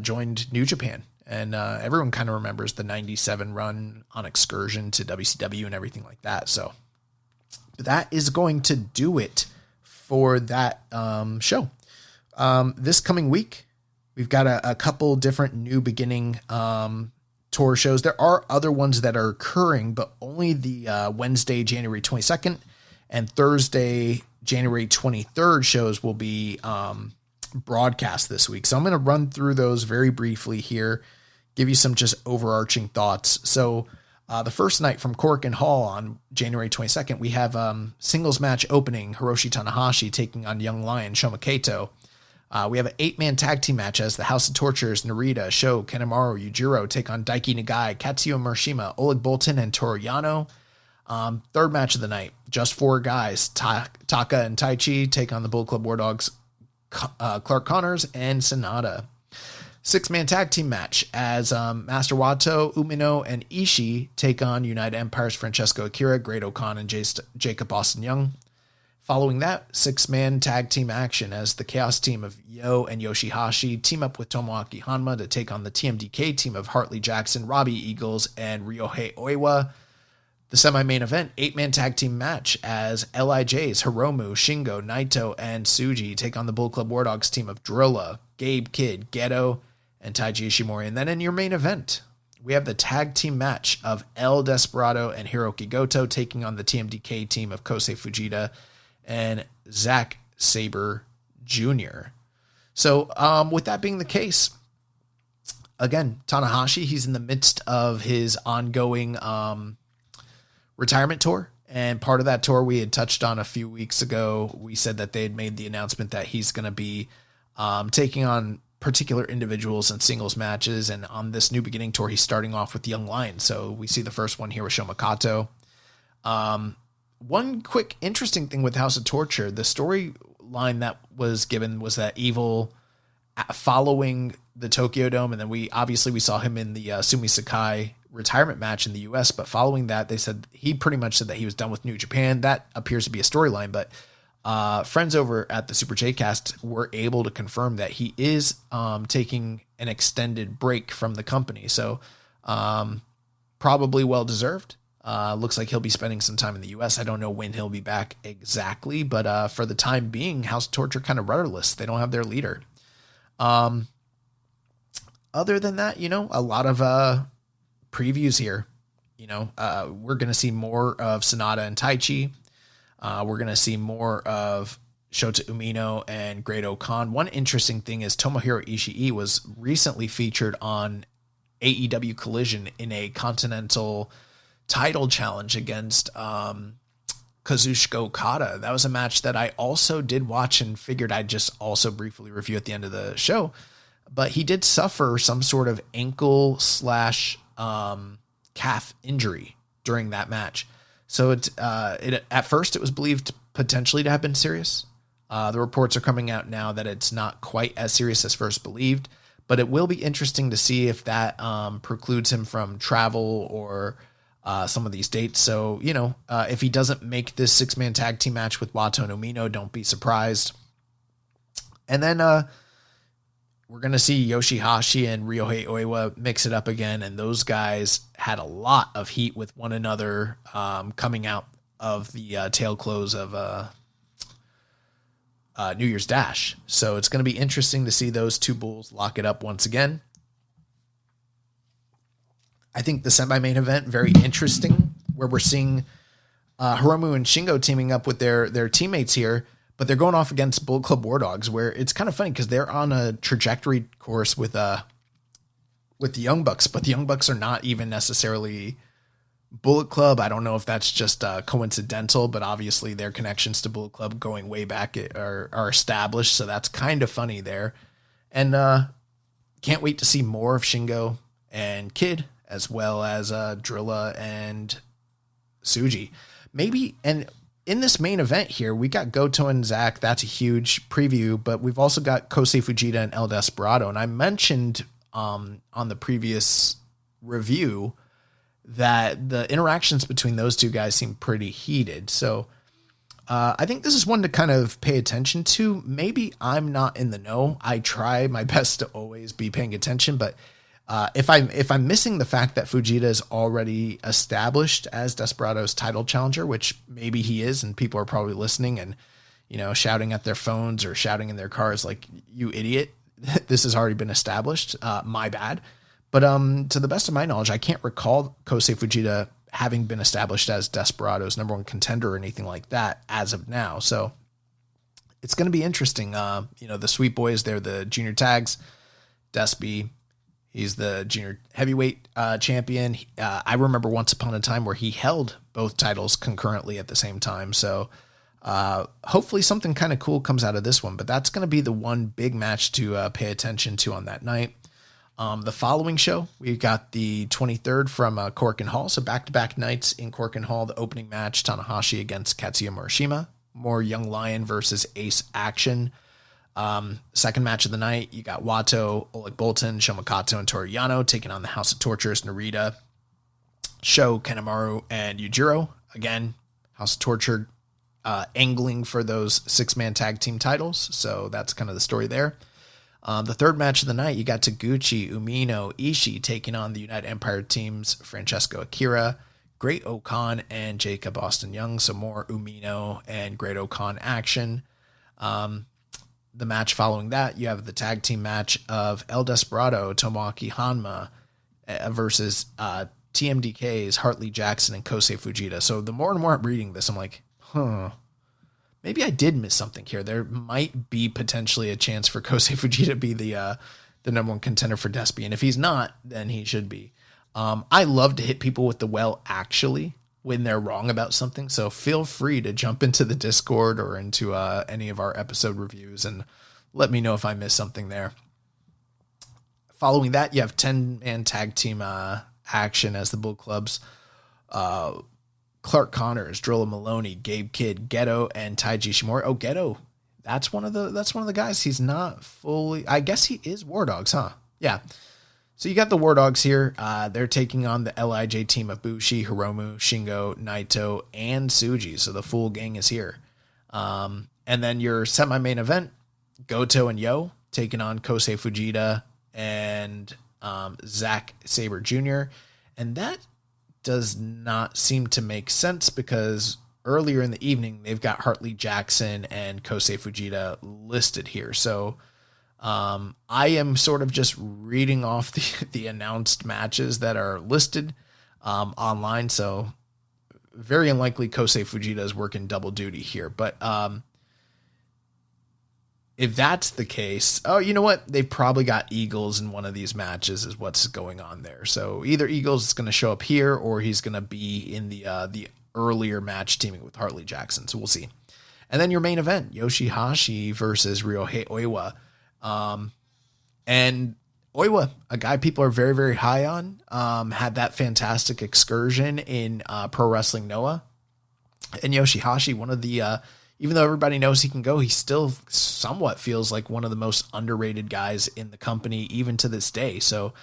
joined New Japan. And everyone kind of remembers the 97 run on Excursion to WCW and everything like that. So that is going to do it for that show. This coming week, we've got a couple different New Beginning tour shows. There are other ones that are occurring, but only the Wednesday, January 22nd and Thursday, January 23rd shows will be broadcast this week. So I'm going to run through those very briefly here, give you some just overarching thoughts. So the first night from Cork Hall on January 22nd, we have singles match opening, Hiroshi Tanahashi taking on Young Lion Shoma Kato. We have an 8-man tag team match as the House of Tortures, Narita, Sho, Kanemaru, Yujiro take on Daiki Nagai, Katsuyo Murashima, Oleg Bolton, and Toru Yano. Third match of the night, just 4 guys, Taka and Taichi take on the Bull Club War Dogs, Clark Connors, and Sonata. 6-man tag team match as Master Wato, Umino, and Ishii take on United Empire's Francesco Akira, Great O'Khan, and Jacob Austin Young. Following that, 6-man tag team action as the Chaos team of Yo and Yoshihashi team up with Tomoaki Hanma to take on the TMDK team of Hartley Jackson, Robbie Eagles, and Ryohei Oiwa. The semi-main event, 8-man tag team match as LIJ's Hiromu, Shingo, Naito, and Tsuji take on the Bull Club War Dogs team of Drilla, Gabe Kidd, Geto, and Taiji Ishimori. And then in your main event, we have the tag team match of El Desperado and Hiroki Goto taking on the TMDK team of Kosei Fujita and Zack Sabre Jr. So with that being the case, again, Tanahashi, he's in the midst of his ongoing retirement tour. And part of that tour we had touched on a few weeks ago. We said that they had made the announcement that he's going to be taking on particular individuals in singles matches. And on this New Beginning tour, he's starting off with Young Lion. So we see the first one here with Shoma Kato. One quick interesting thing with House of Torture, the storyline that was given was that Evil following the Tokyo Dome. And then we saw him in the Sumi Sakai retirement match in the US, but following that, they said he pretty much said that he was done with New Japan. That appears to be a storyline, but friends over at the Super J-Cast were able to confirm that he is taking an extended break from the company. So probably well-deserved. Looks like he'll be spending some time in the US. I don't know when he'll be back exactly, but for the time being, House of Torture kind of rudderless. They don't have their leader. Other than that, a lot of previews here. We're going to see more of Sonata and Taichi. We're going to see more of Shota Umino and Great O'Khan. One interesting thing is Tomohiro Ishii was recently featured on AEW Collision in a Continental title challenge against Kazuchika Okada. That was a match that I also did watch and figured I'd just also briefly review at the end of the show. But he did suffer some sort of ankle / calf injury during that match. So at first it was believed potentially to have been serious. The reports are coming out now that it's not quite as serious as first believed, but it will be interesting to see if that precludes him from travel or some of these dates. So, if he doesn't make this 6-man tag team match with Wato and Umino, don't be surprised. And then we're going to see Yoshihashi and Ryohei Oiwa mix it up again. And those guys had a lot of heat with one another coming out of the tail close of New Year's Dash. So it's going to be interesting to see those two bulls lock it up once again. I think the semi-main event, very interesting, where we're seeing Hiromu and Shingo teaming up with their teammates here, but they're going off against Bullet Club War Dogs, where it's kind of funny because they're on a trajectory course with the Young Bucks, but the Young Bucks are not even necessarily Bullet Club. I don't know if that's just coincidental, but obviously their connections to Bullet Club going way back are established, so that's kind of funny there. And can't wait to see more of Shingo and Kid, as well as Drilla and Tsuji. Maybe, and in this main event here, we got Goto and Zack. That's a huge preview, but we've also got Kosei Fujita and El Desperado. And I mentioned on the previous review that the interactions between those two guys seem pretty heated. So I think this is one to kind of pay attention to. Maybe I'm not in the know. I try my best to always be paying attention, but if I'm missing the fact that Fujita is already established as Desperado's title challenger, which maybe he is, and people are probably listening and, shouting at their phones or shouting in their cars like, you idiot, this has already been established. My bad. But to the best of my knowledge, I can't recall Kosei Fujita having been established as Desperado's number one contender or anything like that as of now. So it's going to be interesting. The Sweet Boys, they're the junior tags. Despy, he's the junior heavyweight champion. I remember once upon a time where he held both titles concurrently at the same time. So hopefully something kind of cool comes out of this one, but that's going to be the one big match to pay attention to on that night. The following show, we got the 23rd from Korakuen Hall. So back-to-back nights in Korakuen Hall. The opening match, Tanahashi against Katsuya Murashima. More Young Lion versus Ace action. Second match of the night, you got Wato, Oleg Boltin, Shomakato, and Toru Yano taking on the House of Tortures, Narita, Sho, Kanemaru, and Yujiro. Again, House of Torture angling for those 6-man tag team titles. So that's kind of the story there. The third match of the night, you got Taguchi, Umino, Ishii taking on the United Empire teams, Francesco Akira, Great Okan, and Jacob Austin Young. So more Umino and Great Okan action. The match following that, you have the tag team match of El Desperado, Tomoaki Hanma versus TMDK's Hartley Jackson and Kosei Fujita. So the more and more I'm reading this, I'm like, maybe I did miss something here. There might be potentially a chance for Kosei Fujita to be the number one contender for Despy. And if he's not, then he should be. I love to hit people with the well, actually, when they're wrong about something. So feel free to jump into the Discord or into any of our episode reviews and let me know if I missed something there. Following that, you have 10-man tag team action as the Bull Clubs. Clark Connors, Drilla Maloney, Gabe Kidd, Geto, and Taiji Shimori. Oh, Geto, that's one of the guys. He's not fully. I guess he is War Dogs, huh? Yeah. So you got the War Dogs here. They're taking on the LIJ team of Bushi, Hiromu, Shingo, Naito, and Tsuji. So the full gang is here. And then your semi-main event, Goto and Yo taking on Kosei Fujita and Zack Sabre Jr. And that does not seem to make sense because earlier in the evening, they've got Hartley Jackson and Kosei Fujita listed here. So I am sort of just reading off the announced matches that are listed online. So very unlikely Kosei Fujita is working double duty here. But if that's the case, oh, you know what? They probably got Eagles in one of these matches is what's going on there. So either Eagles is going to show up here or he's going to be in the earlier match teaming with Hartley Jackson. So we'll see. And then your main event, Yoshihashi versus Ryohei Oiwa. And Oiwa, a guy people are very, very high on, had that fantastic excursion in Pro Wrestling Noah. And Yoshihashi, one of the, even though everybody knows he can go, he still somewhat feels like one of the most underrated guys in the company, even to this day. So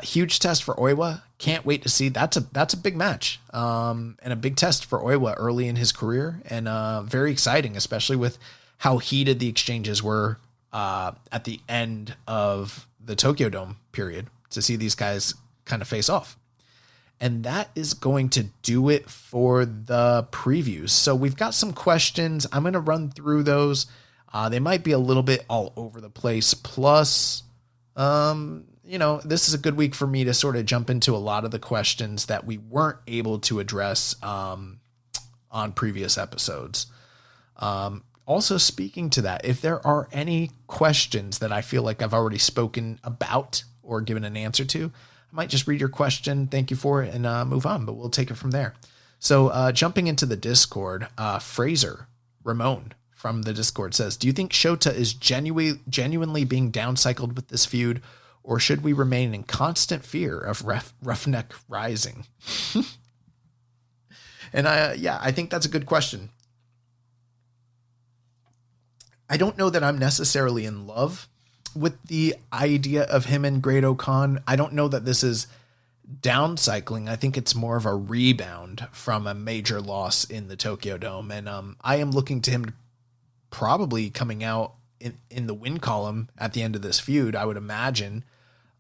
huge test for Oiwa. Can't wait to see. That's a big match, and a big test for Oiwa early in his career, and very exciting, especially with how heated the exchanges were at the end of the Tokyo Dome period, to see these guys kind of face off. And that is going to do it for the previews. So we've got some questions. I'm going to run through those. They might be a little bit all over the place. Plus, this is a good week for me to sort of jump into a lot of the questions that we weren't able to address on previous episodes. Also, speaking to that, if there are any questions that I feel like I've already spoken about or given an answer to, I might just read your question, thank you for it, and move on, but we'll take it from there. So jumping into the Discord, Fraser Ramon from the Discord says, do you think Shota is genuinely being downcycled with this feud, or should we remain in constant fear of Roughneck Rising? And I think that's a good question. I don't know that I'm necessarily in love with the idea of him and Great O'Khan. I don't know that this is downcycling. I think it's more of a rebound from a major loss in the Tokyo Dome. And I am looking to him probably coming out in the win column at the end of this feud, I would imagine.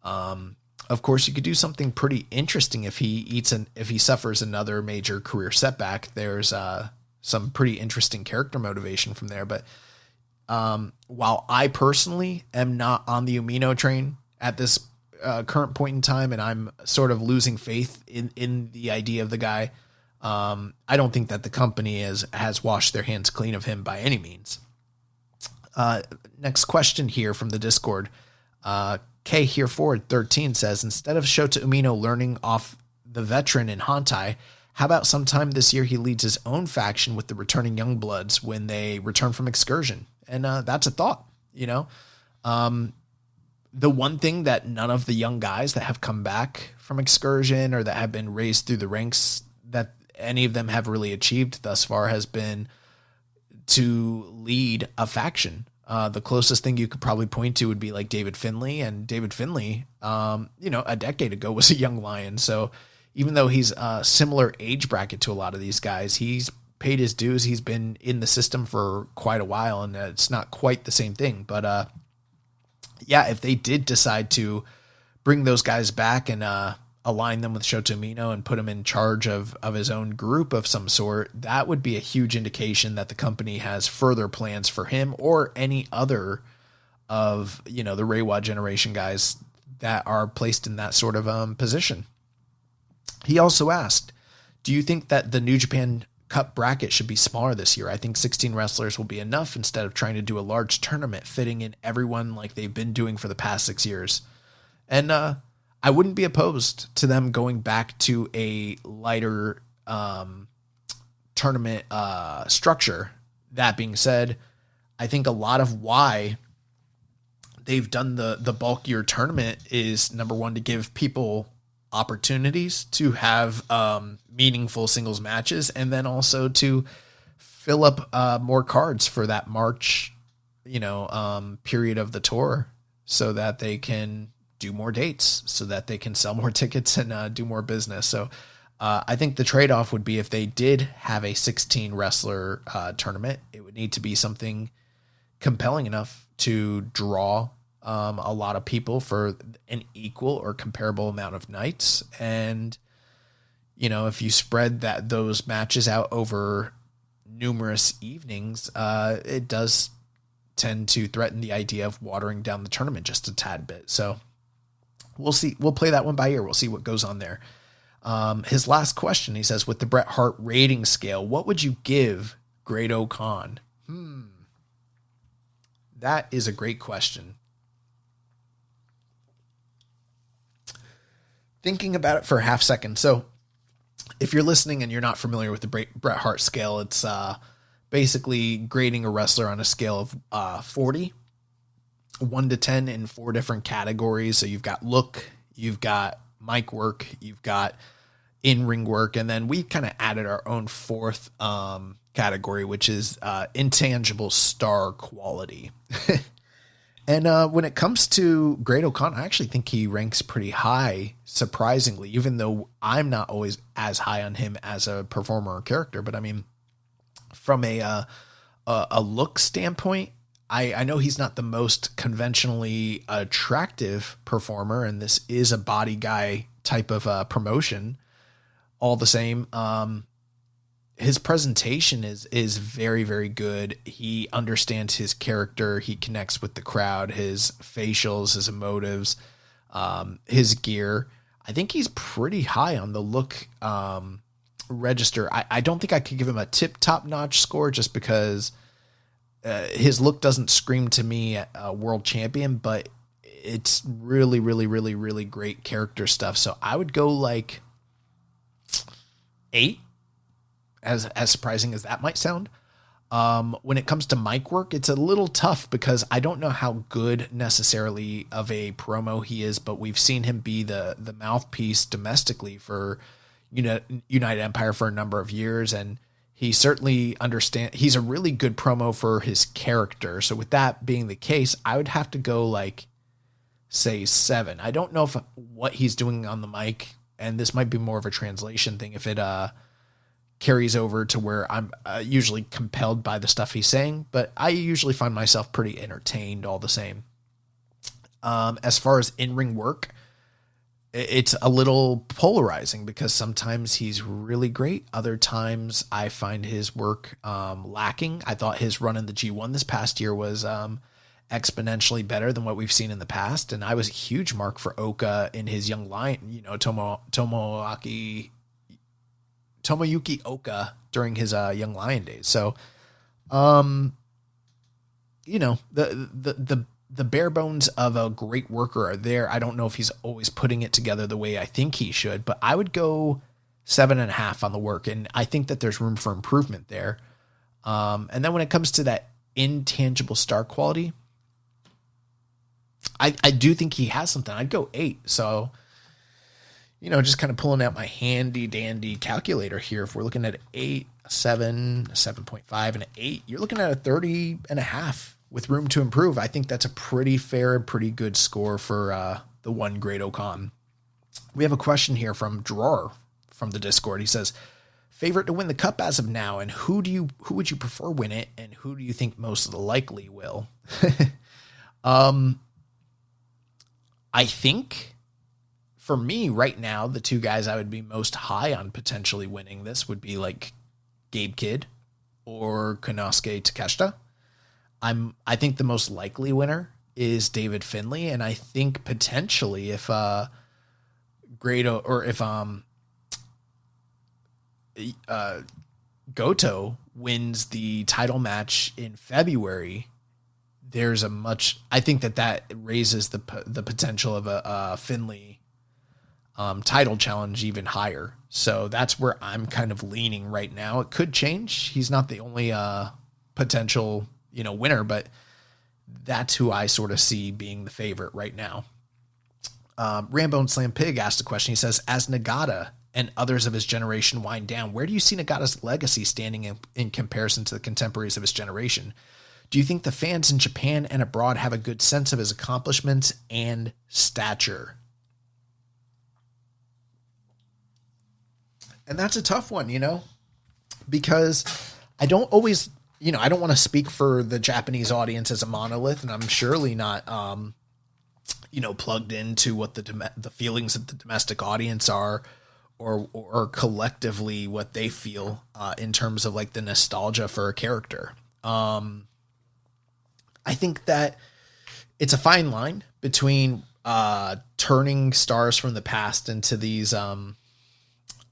Of course, you could do something pretty interesting if he suffers another major career setback. There's some pretty interesting character motivation from there. But while I personally am not on the Umino train at this current point in time, and I'm sort of losing faith in the idea of the guy, I don't think that the company has washed their hands clean of him by any means. Next question here from the Discord. K here forward 13 says, instead of Shota Umino learning off the veteran in Hantai, how about sometime this year he leads his own faction with the returning Youngbloods when they return from excursion? And that's a thought, The one thing that none of the young guys that have come back from excursion or that have been raised through the ranks that any of them have really achieved thus far has been to lead a faction. The closest thing you could probably point to would be like David Finlay, and David Finlay, a decade ago was a young lion. So even though he's a similar age bracket to a lot of these guys, he's paid his dues. He's been in the system for quite a while, and it's not quite the same thing. But if they did decide to bring those guys back and align them with Shota Umino and put him in charge of his own group of some sort, that would be a huge indication that the company has further plans for him or any other of, the Reiwa generation guys that are placed in that sort of position. He also asked, do you think that the New Japan Cup bracket should be smaller this year? I think 16 wrestlers will be enough instead of trying to do a large tournament fitting in everyone like they've been doing for the past 6 years. And I wouldn't be opposed to them going back to a lighter tournament structure. That being said, I think a lot of why they've done the bulkier tournament is, number one, to give people opportunities to have meaningful singles matches, and then also to fill up more cards for that March, period of the tour, so that they can do more dates, so that they can sell more tickets and do more business. So I think the trade-off would be, if they did have a 16 wrestler tournament, it would need to be something compelling enough to draw a lot of people for an equal or comparable amount of nights. And, if you spread those matches out over numerous evenings, it does tend to threaten the idea of watering down the tournament just a tad bit. So we'll see. We'll play that one by ear. We'll see what goes on there. His last question, he says, with the Bret Hart rating scale, what would you give Great O'Khan? That is a great question. Thinking about it for a half second. So if you're listening and you're not familiar with the Bret Hart scale, it's basically grading a wrestler on a scale of 40, 1 to 10 in 4 different categories. So you've got look, you've got mic work, you've got in-ring work, and then we kind of added our own 4th category, which is intangible star quality. And when it comes to Great O'Connor, I actually think he ranks pretty high, surprisingly, even though I'm not always as high on him as a performer or character. But I mean, from a look standpoint, I know he's not the most conventionally attractive performer, and this is a body guy type of promotion. All the same, his presentation is very, very good. He understands his character. He connects with the crowd, his facials, his emotives, his gear. I think he's pretty high on the look register. I don't think I could give him a top notch score just because his look doesn't scream to me a world champion, but it's really, really, really, really great character stuff. So I would go like 8. As surprising as that might sound. When it comes to mic work, it's a little tough because I don't know how good necessarily of a promo he is, but we've seen him be the mouthpiece domestically for United Empire for a number of years, and he certainly understands. He's a really good promo for his character. So with that being the case, I would have to go like, say 7. I don't know if what he's doing on the mic, and this might be more of a translation thing, if it carries over to where I'm usually compelled by the stuff he's saying, but I usually find myself pretty entertained all the same. As far as in-ring work, it's a little polarizing because sometimes he's really great. Other times I find his work lacking. I thought his run in the G1 this past year was exponentially better than what we've seen in the past. And I was a huge mark for Oka in his young lion, Tomoyuki Oka during his young lion days. So, the bare bones of a great worker are there. I don't know if he's always putting it together the way I think he should, but I would go 7.5 on the work. And I think that there's room for improvement there. And then when it comes to that intangible star quality, I do think he has something. I'd go 8. So, just kind of pulling out my handy dandy calculator here. If we're looking at 8, 7, 7.5, and 8, you're looking at a 30.5 with room to improve. I think that's a pretty fair and pretty good score for the one Great O'Con. We have a question here from Drawer from the Discord. He says, favorite to win the cup as of now, and who would you prefer win it, and who do you think most likely will? I think for me right now, the 2 guys I would be most high on potentially winning this would be like Gabe Kidd or Konosuke Takeshita. I think the most likely winner is David Finlay, and I think potentially if Goto wins the title match in February, I think that raises the potential of a Finlay title challenge even higher. So that's where I'm kind of leaning right now. It could change. He's not the only potential, winner, but that's who I sort of see being the favorite right now. Rambo and Slam Pig asked a question. He says, as Nagata and others of his generation wind down, where do you see Nagata's legacy standing in comparison to the contemporaries of his generation? Do you think the fans in Japan and abroad have a good sense of his accomplishments and stature? And that's a tough one, because I don't always, I don't want to speak for the Japanese audience as a monolith, and I'm surely not, plugged into what the feelings of the domestic audience are, or collectively what they feel in terms of like the nostalgia for a character. I think that it's a fine line between turning stars from the past into these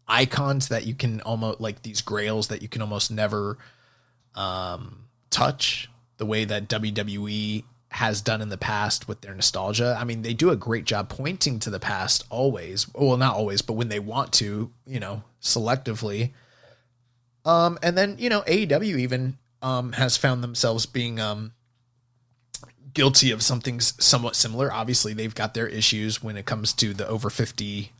icons that you can almost, like these grails that you can almost never touch, the way that WWE has done in the past with their nostalgia. I mean, they do a great job pointing to the past always. Well, not always, but when they want to, selectively. And then, AEW even has found themselves being guilty of something somewhat similar. Obviously, they've got their issues when it comes to the over 50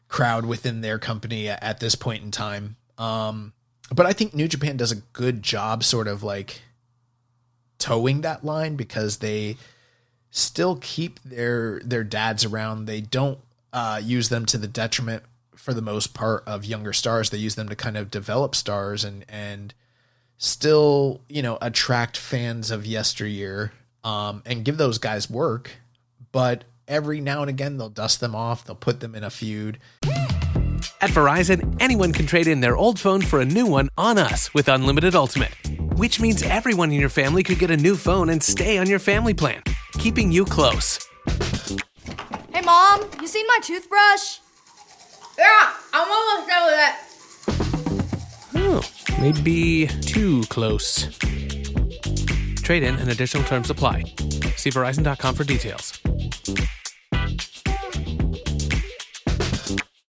crowd within their company at this point in time. But I think New Japan does a good job sort of like towing that line because they still keep their dads around. They don't use them to the detriment, for the most part, of younger stars. They use them to kind of develop stars and still, attract fans of yesteryear, and give those guys work. But every now and again, they'll dust them off. They'll put them in a feud. At Verizon, anyone can trade in their old phone for a new one on us with Unlimited Ultimate, which means everyone in your family could get a new phone and stay on your family plan, keeping you close. Hey, Mom, you seen my toothbrush? Yeah, I'm almost done with it. Oh, maybe too close. Trade in and additional terms apply. See Verizon.com for details.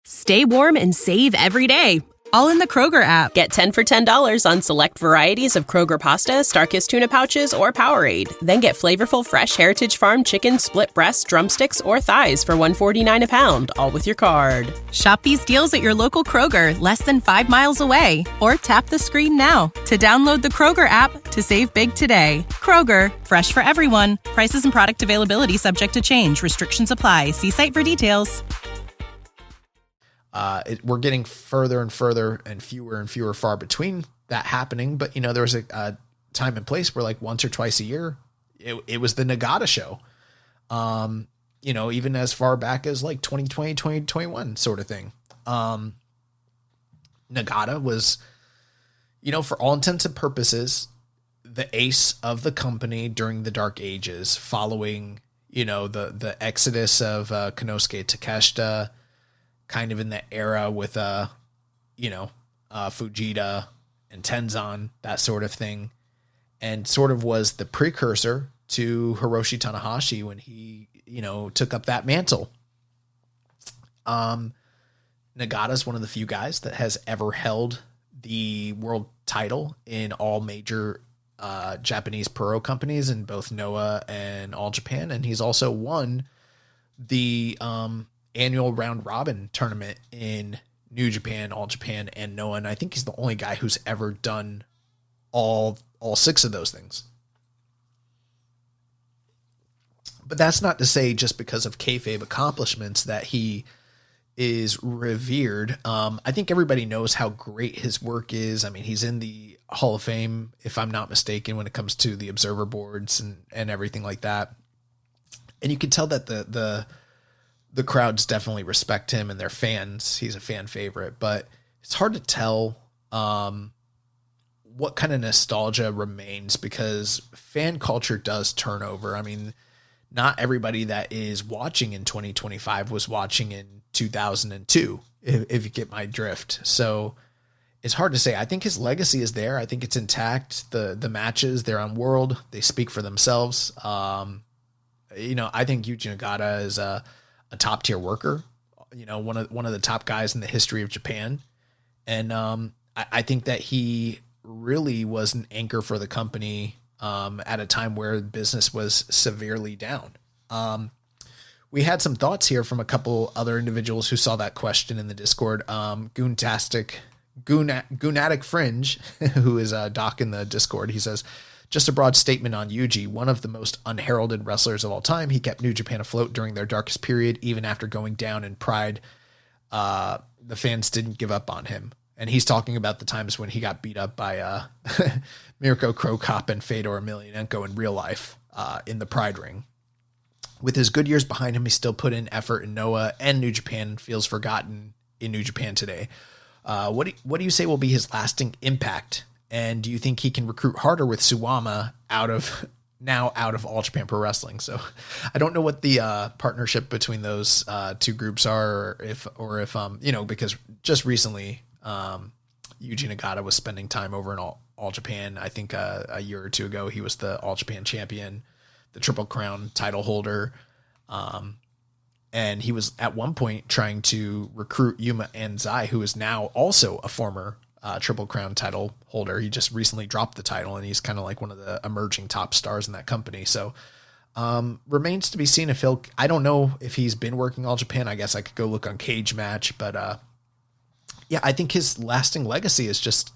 Stay warm and save every day, all in the Kroger app. Get 10 for $10 on select varieties of Kroger pasta, Starkist tuna pouches, or Powerade. Then get flavorful fresh Heritage Farm chicken split breasts, drumsticks, or thighs for $1.49 a pound, all with your card. Shop these deals at your local Kroger, less than 5 miles away. Or tap the screen now to download the Kroger app to save big today. Kroger, fresh for everyone. Prices and product availability subject to change. Restrictions apply. See site for details. We're getting further and further and fewer far between that happening. But, there was a time and place where like once or twice a year, it was the Nagata show. Even as far back as like 2020, 2021 sort of thing. Nagata was, for all intents and purposes, the ace of the company during the Dark Ages, following, the exodus of Konosuke Takeshita, kind of in the era with, Fujita and Tenzan, that sort of thing. And sort of was the precursor to Hiroshi Tanahashi when he, took up that mantle. Nagata's one of the few guys that has ever held the world title in all major Japanese pro companies in both Noah and All Japan. And he's also won the annual round robin tournament in New Japan, All Japan, and Noah. And I think he's the only guy who's ever done all 6 of those things. But that's not to say just because of kayfabe accomplishments that he is revered. I think everybody knows how great his work is. I mean, he's in the Hall of Fame, if I'm not mistaken, when it comes to the observer boards and everything like that. And you can tell that the crowds definitely respect him and they're fans. He's a fan favorite, but it's hard to tell what kind of nostalgia remains because fan culture does turn over. I mean, not everybody that is watching in 2025 was watching in 2002, if you get my drift. So it's hard to say. I think his legacy is there. I think it's intact. The matches, they're on World. They speak for themselves. I think Yuji Nagata is a top tier worker, one of the top guys in the history of Japan. And I think that he really was an anchor for the company at a time where business was severely down. We had some thoughts here from a couple other individuals who saw that question in the Discord. Goonatic Fringe, who is Doc in the Discord, he says, just a broad statement on Yuji, one of the most unheralded wrestlers of all time. He kept New Japan afloat during their darkest period, even after going down in Pride. The fans didn't give up on him. And he's talking about the times when he got beat up by Mirko Krokop and Fedor Emelianenko in real life in the Pride ring. With his good years behind him, he still put in effort in Noah and New Japan, feels forgotten in New Japan today. What do you say will be his lasting impact? And do you think he can recruit harder with Suwama out of All Japan Pro Wrestling? So I don't know what the partnership between those two groups are, or if because just recently Yuji Nagata was spending time over in All Japan. I think a year or two ago he was the All Japan champion, the Triple Crown title holder. And he was at one point trying to recruit Yuma Anzai, who is now also a former Triple Crown title holder. He just recently dropped the title, and he's kind of like one of the emerging top stars in that company. So remains to be seen if I don't know if he's been working All Japan. I guess I could go look on Cage Match, but yeah, I think his lasting legacy is just,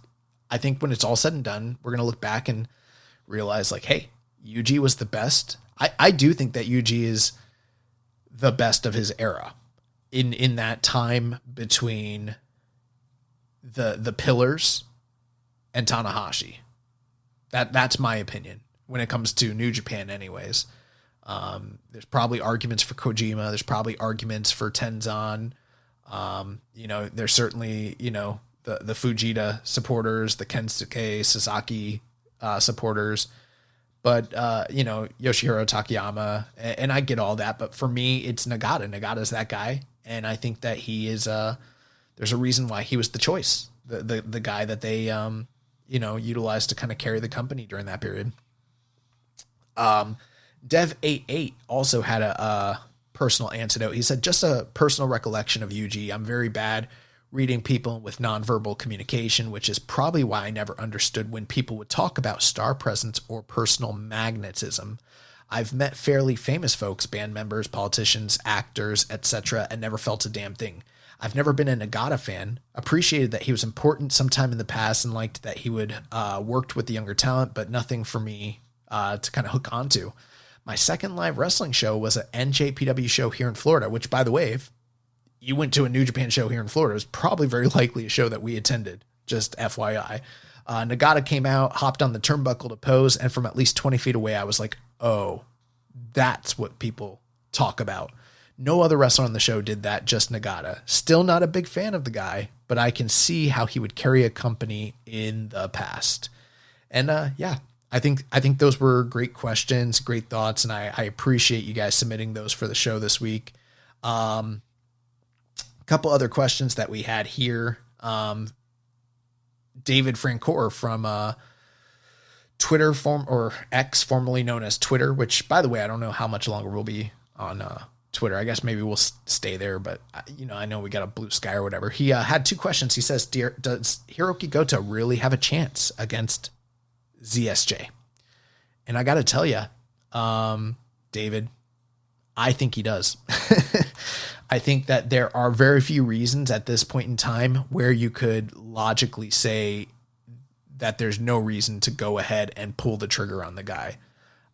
I think when it's all said and done, we're going to look back and realize like, hey, Yuji was the best. I do think that Yuji is the best of his era in that time between the Pillars and Tanahashi. That's my opinion when it comes to New Japan anyways. There's probably arguments for Kojima. There's probably arguments for Tenzan. There's certainly, the Fujita supporters, the Kensuke Sasaki supporters, but, Yoshihiro Takayama, and I get all that. But for me, it's Nagata. Nagata's that guy. And I think that he is, there's a reason why he was the choice, the guy that they, utilized to kind of carry the company during that period. Dev88 also had a personal antidote. He said, just a personal recollection of Yuji. I'm very bad reading people with nonverbal communication, which is probably why I never understood when people would talk about star presence or personal magnetism. I've met fairly famous folks, band members, politicians, actors, etc., and never felt a damn thing. I've never been a Nagata fan, appreciated that he was important sometime in the past and liked that he would worked with the younger talent, but nothing for me to kind of hook onto. My second live wrestling show was an NJPW show here in Florida, which, by the way, if you went to a New Japan show here in Florida, it was probably very likely a show that we attended, just FYI. Nagata came out, hopped on the turnbuckle to pose, and from at least 20 feet away, I was like, oh, that's what people talk about. No other wrestler on the show did that, just Nagata. Still not a big fan of the guy, but I can see how he would carry a company in the past. And yeah, I think those were great questions, great thoughts, and I appreciate you guys submitting those for the show this week. A couple other questions that we had here. David Francor from Twitter or X, formerly known as Twitter, which, by the way, I don't know how much longer we'll be on Twitter. I guess maybe we'll stay there, but I know we got a blue sky or whatever. He had two questions. He says, does Hiroki Goto really have a chance against ZSJ? And I got to tell you, David, I think he does. I think that there are very few reasons at this point in time where you could logically say that there's no reason to go ahead and pull the trigger on the guy.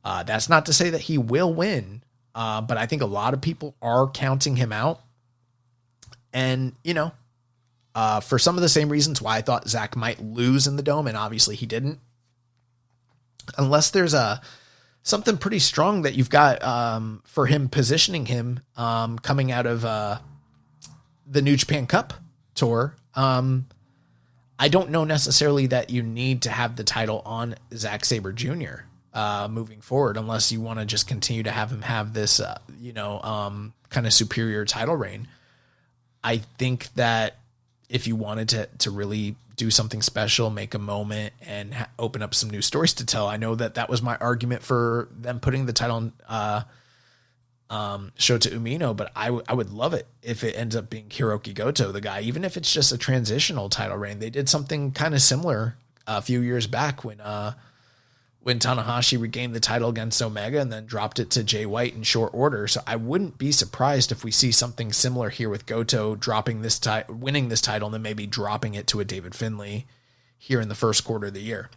That's not to say that he will win, but I think a lot of people are counting him out. And, for some of the same reasons why I thought Zach might lose in the Dome, and obviously he didn't. Unless there's something pretty strong that you've got for him, positioning him coming out of the New Japan Cup tour. I don't know necessarily that you need to have the title on Zack Sabre Jr. Moving forward, unless you want to just continue to have him have this, kind of superior title reign. I think that if you wanted to really do something special, make a moment, and open up some new stories to tell. I know that was my argument for them putting the title on Shota Umino, but I would love it if it ends up being Hiroki Goto, the guy, even if it's just a transitional title reign. They did something kind of similar a few years back when Tanahashi regained the title against Omega and then dropped it to Jay White in short order. So I wouldn't be surprised if we see something similar here with Goto dropping this winning this title and then maybe dropping it to a David Finlay here in the first quarter of the year.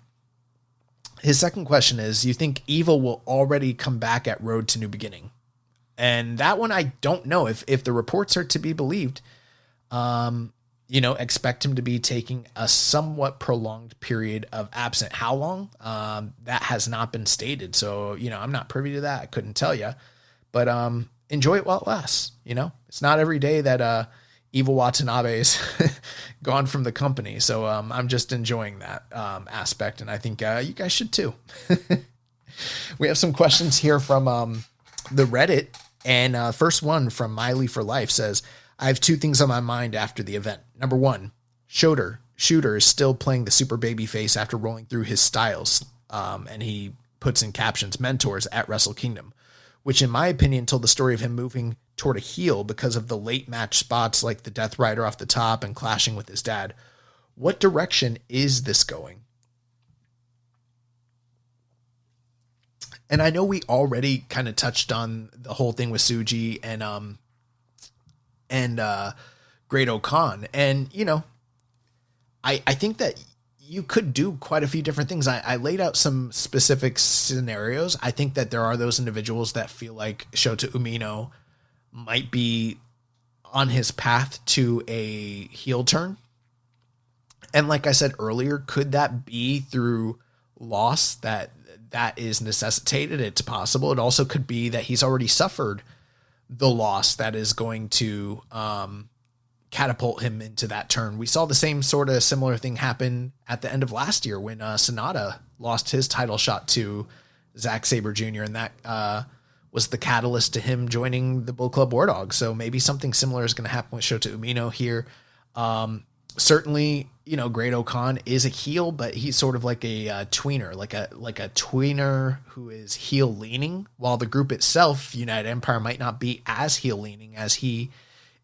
His second question is, you think Evil will already come back at Road to New Beginning? And that one, I don't know. If the reports are to be believed, expect him to be taking a somewhat prolonged period of absent. How long? That has not been stated. So, I'm not privy to that. I couldn't tell you, but enjoy it while it lasts. It's not every day that Evil Watanabe is gone from the company. So I'm just enjoying that aspect. And I think you guys should too. We have some questions here from the Reddit. And first one from Miley for Life says, I have two things on my mind after the event. Number one, Shooter is still playing the super baby face after rolling through his styles. And he puts in captions, mentors at Wrestle Kingdom, which in my opinion told the story of him moving toward a heel because of the late match spots like the Death Rider off the top and clashing with his dad. What direction is this going? And I know we already kind of touched on the whole thing with Suji and Great Okan. And, you know, I think that you could do quite a few different things. I laid out some specific scenarios. I think that there are those individuals that feel like Shota Umino might be on his path to a heel turn. And like I said earlier, could that be through loss that is necessitated? It's possible. It also could be that he's already suffered the loss that is going to catapult him into that turn. We saw the same sort of similar thing happen at the end of last year when Sonata lost his title shot to Zack Sabre Jr. And that was the catalyst to him joining the Bull Club War Dogs. So maybe something similar is going to happen with Shota Umino here. Certainly, you know, Great Okan is a heel, but he's sort of like a tweener, like a tweener who is heel leaning, while the group itself, United Empire, might not be as heel leaning as he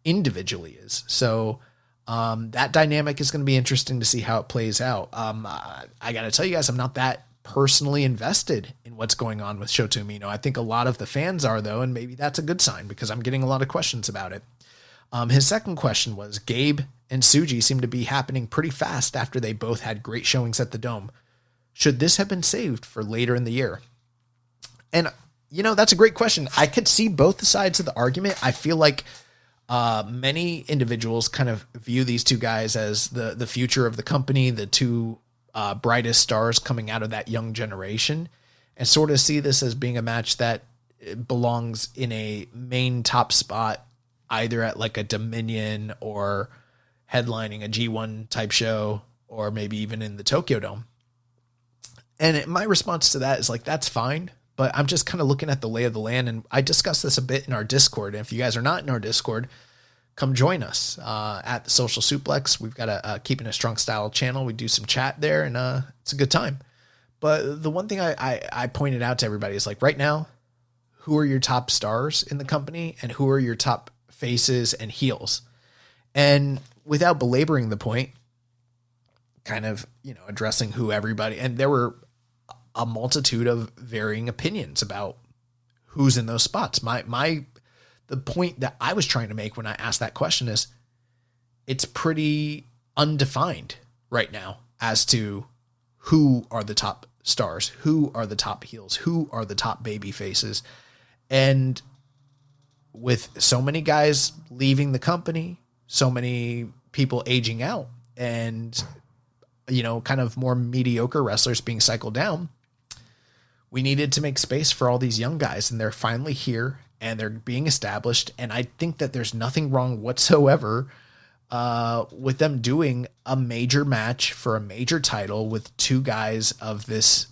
individually is. So that dynamic is going to be interesting to see how it plays out. I got to tell you guys, I'm not that personally invested in what's going on with Shota Umino. I think a lot of the fans are, though, and maybe that's a good sign because I'm getting a lot of questions about it. His second question was, Gabe and Suji seem to be happening pretty fast after they both had great showings at the Dome. Should this have been saved for later in the year? And, you know, that's a great question. I could see both sides of the argument. I feel like many individuals kind of view these two guys as the future of the company, the two brightest stars coming out of that young generation, and sort of see this as being a match that belongs in a main top spot, either at like a Dominion or headlining a G1 type show, or maybe even in the Tokyo Dome. And my response to that is like, that's fine, but I'm just kind of looking at the lay of the land. And I discussed this a bit in our Discord. And if you guys are not in our Discord, come join us at the Social Suplex. We've got a Keeping It Strong Style channel. We do some chat there, and it's a good time. But the one thing I pointed out to everybody is like, right now, who are your top stars in the company and who are your top faces and heels? And without belaboring the point, kind of, you know, addressing who everybody, and there were a multitude of varying opinions about who's in those spots. The point that I was trying to make when I asked that question is it's pretty undefined right now as to who are the top stars, who are the top heels, who are the top baby faces. And with so many guys leaving the company, so many people aging out, and, you know, kind of more mediocre wrestlers being cycled down, we needed to make space for all these young guys, and they're finally here and they're being established. And I think that there's nothing wrong whatsoever with them doing a major match for a major title with two guys of this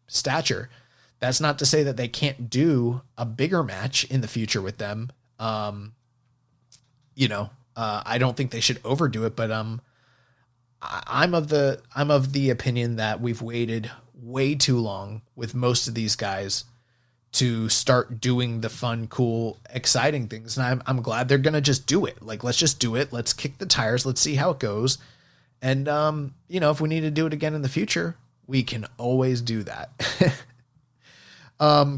stature. That's not to say that they can't do a bigger match in the future with them. You know, I don't think they should overdo it, but I'm of the opinion that we've waited way too long with most of these guys to start doing the fun, cool, exciting things. And I'm glad they're going to just do it. Like, let's just do it. Let's kick the tires. Let's see how it goes. And, you know, if we need to do it again in the future, we can always do that.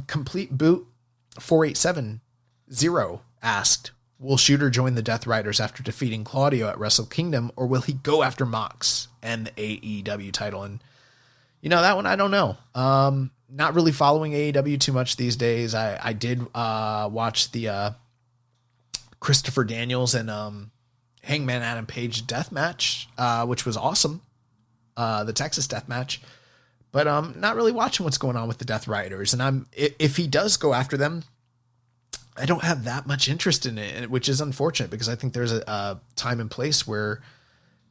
Complete Boot 4870 asked, will Shooter join the Death Riders after defeating Claudio at Wrestle Kingdom, or will he go after Mox and the AEW title? And, you know, that one, I don't know. Not really following AEW too much these days. I did watch the Christopher Daniels and Hangman Adam Page death match, which was awesome. The Texas death match. But not really watching what's going on with the Death Riders. And if he does go after them, I don't have that much interest in it, which is unfortunate because I think there's a time and place where,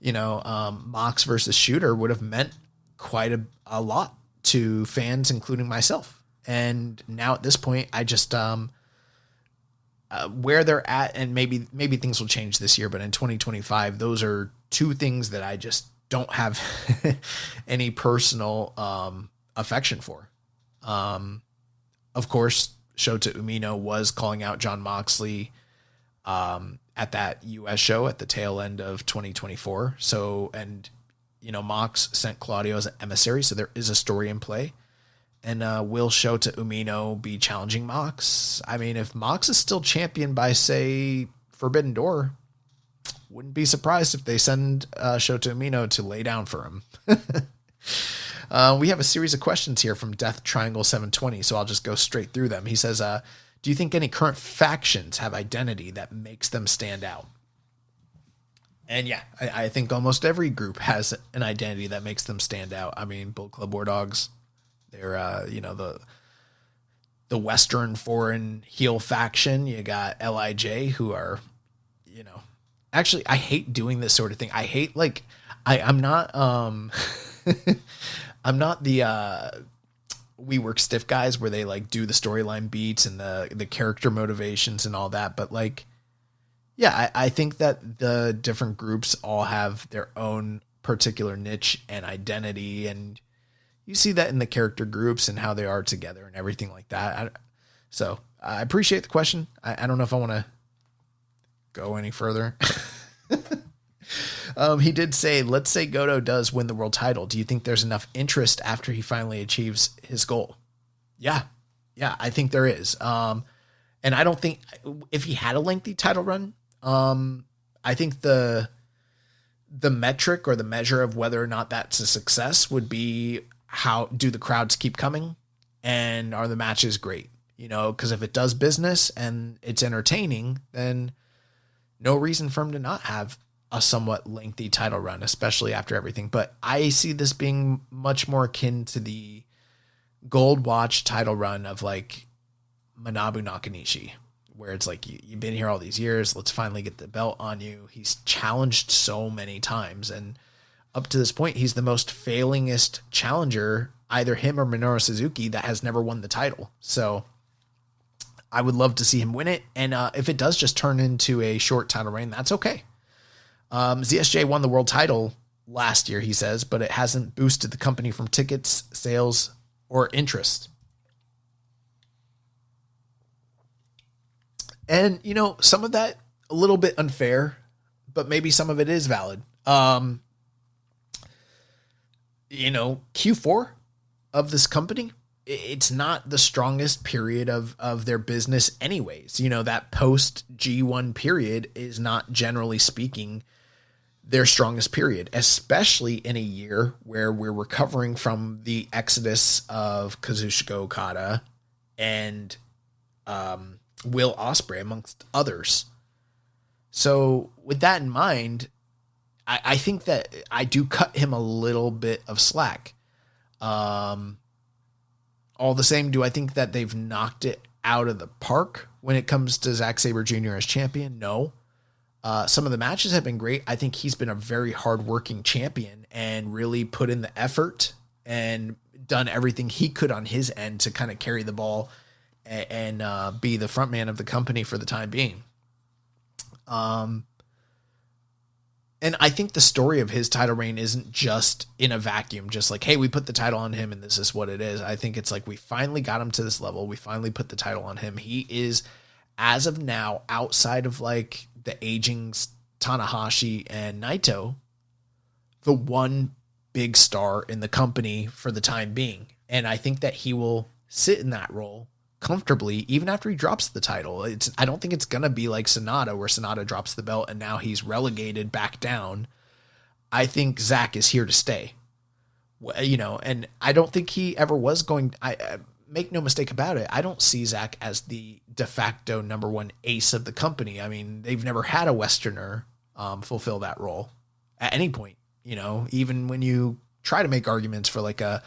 you know, Mox versus Shooter would have meant quite a lot to fans, including myself. And now at this point, I just, where they're at, and maybe things will change this year, but in 2025, those are two things that I just don't have any personal affection for. Of course, Shota Umino was calling out Jon Moxley at that US show at the tail end of 2024. So, and Mox sent Claudio as an emissary, so there is a story in play. And will Shota Umino be challenging Mox? I mean, if Mox is still champion by, say, Forbidden Door, wouldn't be surprised if they send Shota Umino to lay down for him. We have a series of questions here from Death Triangle 720, so I'll just go straight through them. He says, do you think any current factions have identity that makes them stand out? And yeah, I think almost every group has an identity that makes them stand out. I mean, Bullet Club War Dogs, they're, the Western foreign heel faction. You got LIJ, who are, actually, I hate doing this sort of thing. I hate, I'm not, I'm not the, We Work Stiff guys where they do the storyline beats and the character motivations and all that. But yeah, I think that the different groups all have their own particular niche and identity, and you see that in the character groups and how they are together and everything like that. So I appreciate the question. I don't know if I want to go any further. He did say, let's say Goto does win the world title. Do you think there's enough interest after he finally achieves his goal? Yeah, I think there is. And I don't think if he had a lengthy title run, I think the metric or the measure of whether or not that's a success would be how do the crowds keep coming and are the matches great? Because if it does business and it's entertaining, then no reason for him to not have a somewhat lengthy title run, especially after everything. But I see this being much more akin to the Gold Watch title run of Manabu Nakanishi, where it's you've been here all these years. Let's finally get the belt on you. He's challenged so many times, and up to this point, he's the most failingest challenger, either him or Minoru Suzuki, that has never won the title. So I would love to see him win it. And if it does just turn into a short title reign, that's okay. ZSJ won the world title last year, he says, but it hasn't boosted the company from tickets, sales, or interest. And, some of that a little bit unfair, but maybe some of it is valid. Q4 of this company, it's not the strongest period of their business anyways. That post G1 period is not, generally speaking, their strongest period, especially in a year where we're recovering from the exodus of Kazuchika Okada and Will Ospreay, amongst others. So with that in mind, I think that I do cut him a little bit of slack. All the same, do I think that they've knocked it out of the park when it comes to Zack Sabre Jr. as champion? No. Some of the matches have been great. I think he's been a very hardworking champion and really put in the effort and done everything he could on his end to kind of carry the ball and be the front man of the company for the time being. And I think the story of his title reign isn't just in a vacuum, just hey, we put the title on him and this is what it is. I think it's we finally got him to this level. We finally put the title on him. He is, as of now, outside of the aging Tanahashi and Naito, the one big star in the company for the time being. And I think that he will sit in that role comfortably even after he drops the title. I don't think it's going to be like Sonata, where Sonata drops the belt and now he's relegated back down. I think Zack is here to stay. And I don't think he ever was going. I make no mistake about it, I don't see Zack as the de facto number one ace of the company. I mean, they've never had a Westerner fulfill that role at any point. Even when you try to make arguments for a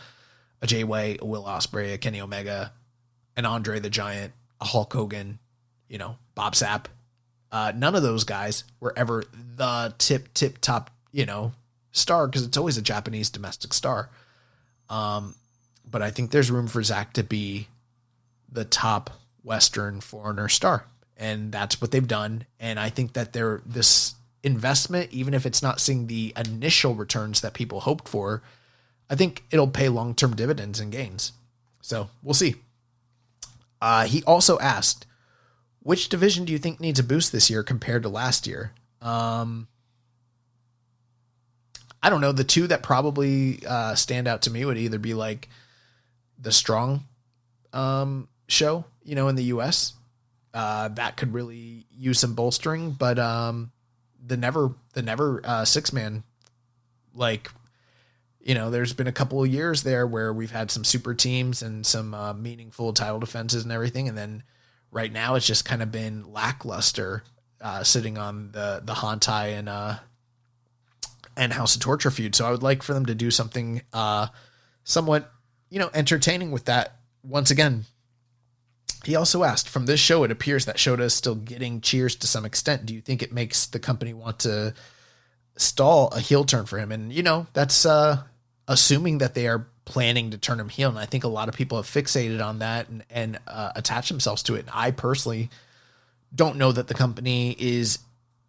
Jay White, a Will Ospreay, a Kenny Omega, an Andre the Giant, a Hulk Hogan, Bob Sapp, none of those guys were ever the tip top, star, because it's always a Japanese domestic star. But I think there's room for Zack to be the top Western foreigner star, and that's what they've done. And I think that this investment, even if it's not seeing the initial returns that people hoped for, I think it'll pay long-term dividends and gains. So we'll see. He also asked, Which division do you think needs a boost this year compared to last year? I don't know. The two that probably stand out to me would either be like the Strong show, you know, in the US. That could really use some bolstering, but the never 6-man, like, you know, there's been a couple of years there where we've had some super teams and some meaningful title defenses and everything, and then right now it's just kind of been lackluster, sitting on the Hantai and House of Torture feud. So I would like for them to do something somewhat, you know, entertaining with that. Once again, he also asked, from this show, it appears that Shota is still getting cheers to some extent. Do you think it makes the company want to stall a heel turn for him? And, you know, that's assuming that they are planning to turn him heel. And I think a lot of people have fixated on that and attach themselves to it. And I personally don't know that the company is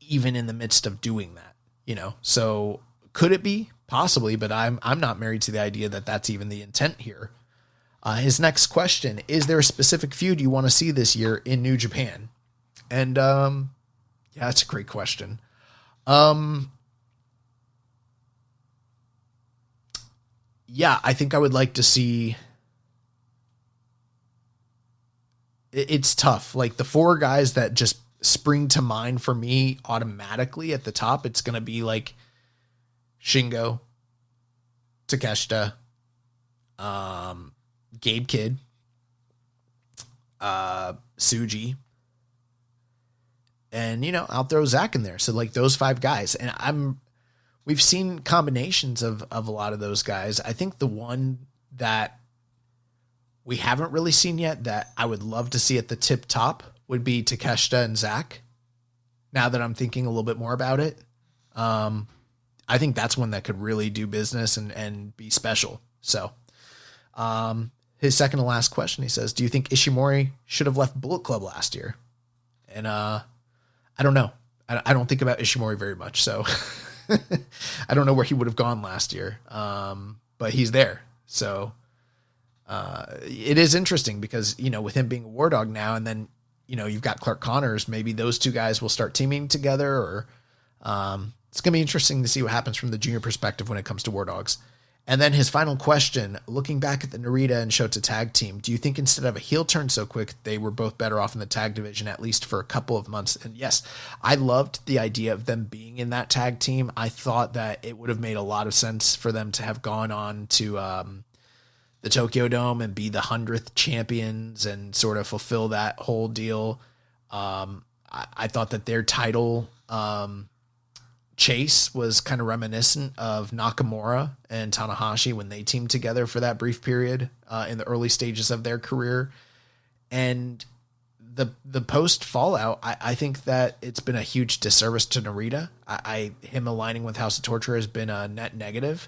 even in the midst of doing that, you know? So could it be? Possibly, but I'm not married to the idea that that's even the intent here. His next question, is there a specific feud you want to see this year in New Japan? And yeah, that's a great question. Yeah, I think I would like to see. It's tough. Like the four guys that just spring to mind for me automatically at the top, it's going to be like Shingo, Takeshita, Gabe Kidd, Tsuji, and, you know, I'll throw Zach in there. So like those five guys, and we've seen combinations of a lot of those guys. I think the one that we haven't really seen yet that I would love to see at the tip top would be Takeshita and Zach. Now that I'm thinking a little bit more about it, I think that's one that could really do business and be special. So, his second to last question, he says, do you think Ishimori should have left Bullet Club last year? And, I don't know. I don't think about Ishimori very much. So I don't know where he would have gone last year. But he's there. So, it is interesting because, you know, with him being a War Dog now, and then, you know, you've got Clark Connors, maybe those two guys will start teaming together, or, it's going to be interesting to see what happens from the junior perspective when it comes to War Dogs. And then his final question, looking back at the Narita and Shota tag team, do you think instead of a heel turn so quick, they were both better off in the tag division, at least for a couple of months? And yes, I loved the idea of them being in that tag team. I thought that it would have made a lot of sense for them to have gone on to the Tokyo Dome and be the 100th champions and sort of fulfill that whole deal. I thought that their title chase was kind of reminiscent of Nakamura and Tanahashi when they teamed together for that brief period in the early stages of their career. And the post fallout, I think that it's been a huge disservice to Narita. Him aligning with House of Torture has been a net negative,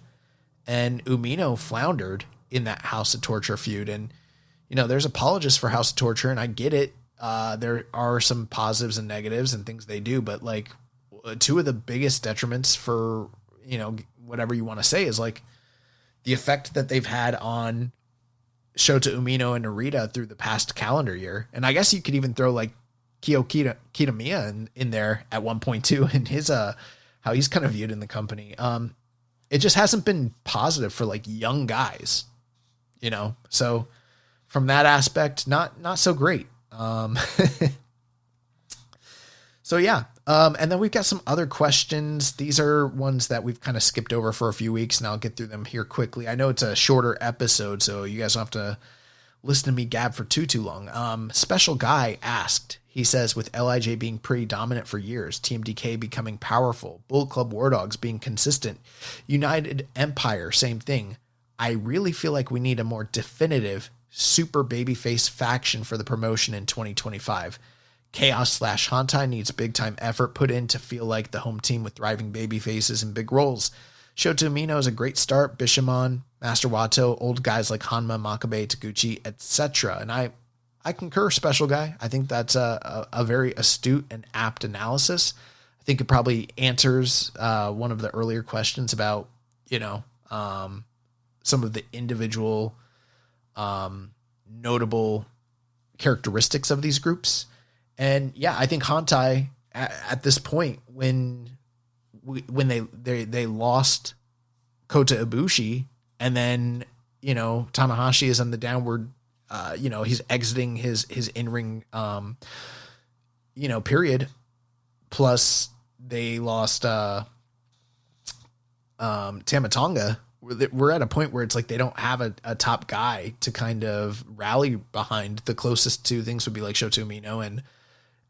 and Umino floundered in that House of Torture feud. And, you know, there's apologists for House of Torture, and I get it. There are some positives and negatives and things they do, but like, two of the biggest detriments for, you know, whatever you want to say is like the effect that they've had on Shota Umino and Narita through the past calendar year. And I guess you could even throw like Kyo Kitamiya in there at one point too, and his, how he's kind of viewed in the company. It just hasn't been positive for like young guys, you know? So from that aspect, not so great. So yeah. And then we've got some other questions. These are ones that we've kind of skipped over for a few weeks, and I'll get through them here quickly. I know it's a shorter episode, so you guys don't have to listen to me gab for too long. Special Guy asked, he says, with LIJ being pretty dominant for years, Team DK becoming powerful, Bullet Club War Dogs being consistent, United Empire, same thing. I really feel like we need a more definitive super babyface faction for the promotion in 2025. Chaos/Hantai needs big time effort put in to feel like the home team with thriving baby faces and big roles. Shota Umino is a great start. Bishamon, Master Wato, old guys like Hanma, Makabe, Taguchi, etc. And I concur, Special Guy. I think that's a very astute and apt analysis. I think it probably answers one of the earlier questions about, you know, some of the individual notable characteristics of these groups. And yeah, I think Hantai at this point, when they lost Kota Ibushi, and then, you know, Tanahashi is on the downward, you know, he's exiting his in-ring, you know, period. Plus they lost Tamatonga. We're at a point where it's like they don't have a top guy to kind of rally behind. The closest to things would be like Shota Umino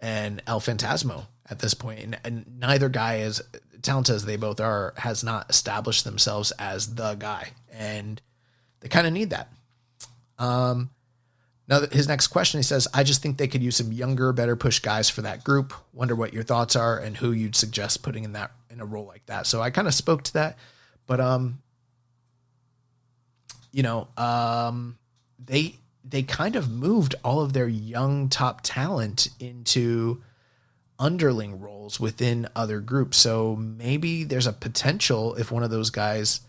and El Phantasmo at this point. And neither guy, as talented as they both are, has not established themselves as the guy. And they kind of need that. Now, his next question, he says, I just think they could use some younger, better push guys for that group. Wonder what your thoughts are and who you'd suggest putting in a role like that. So I kind of spoke to that, but, you know, they kind of moved all of their young top talent into underling roles within other groups. So maybe there's a potential if one of those guys,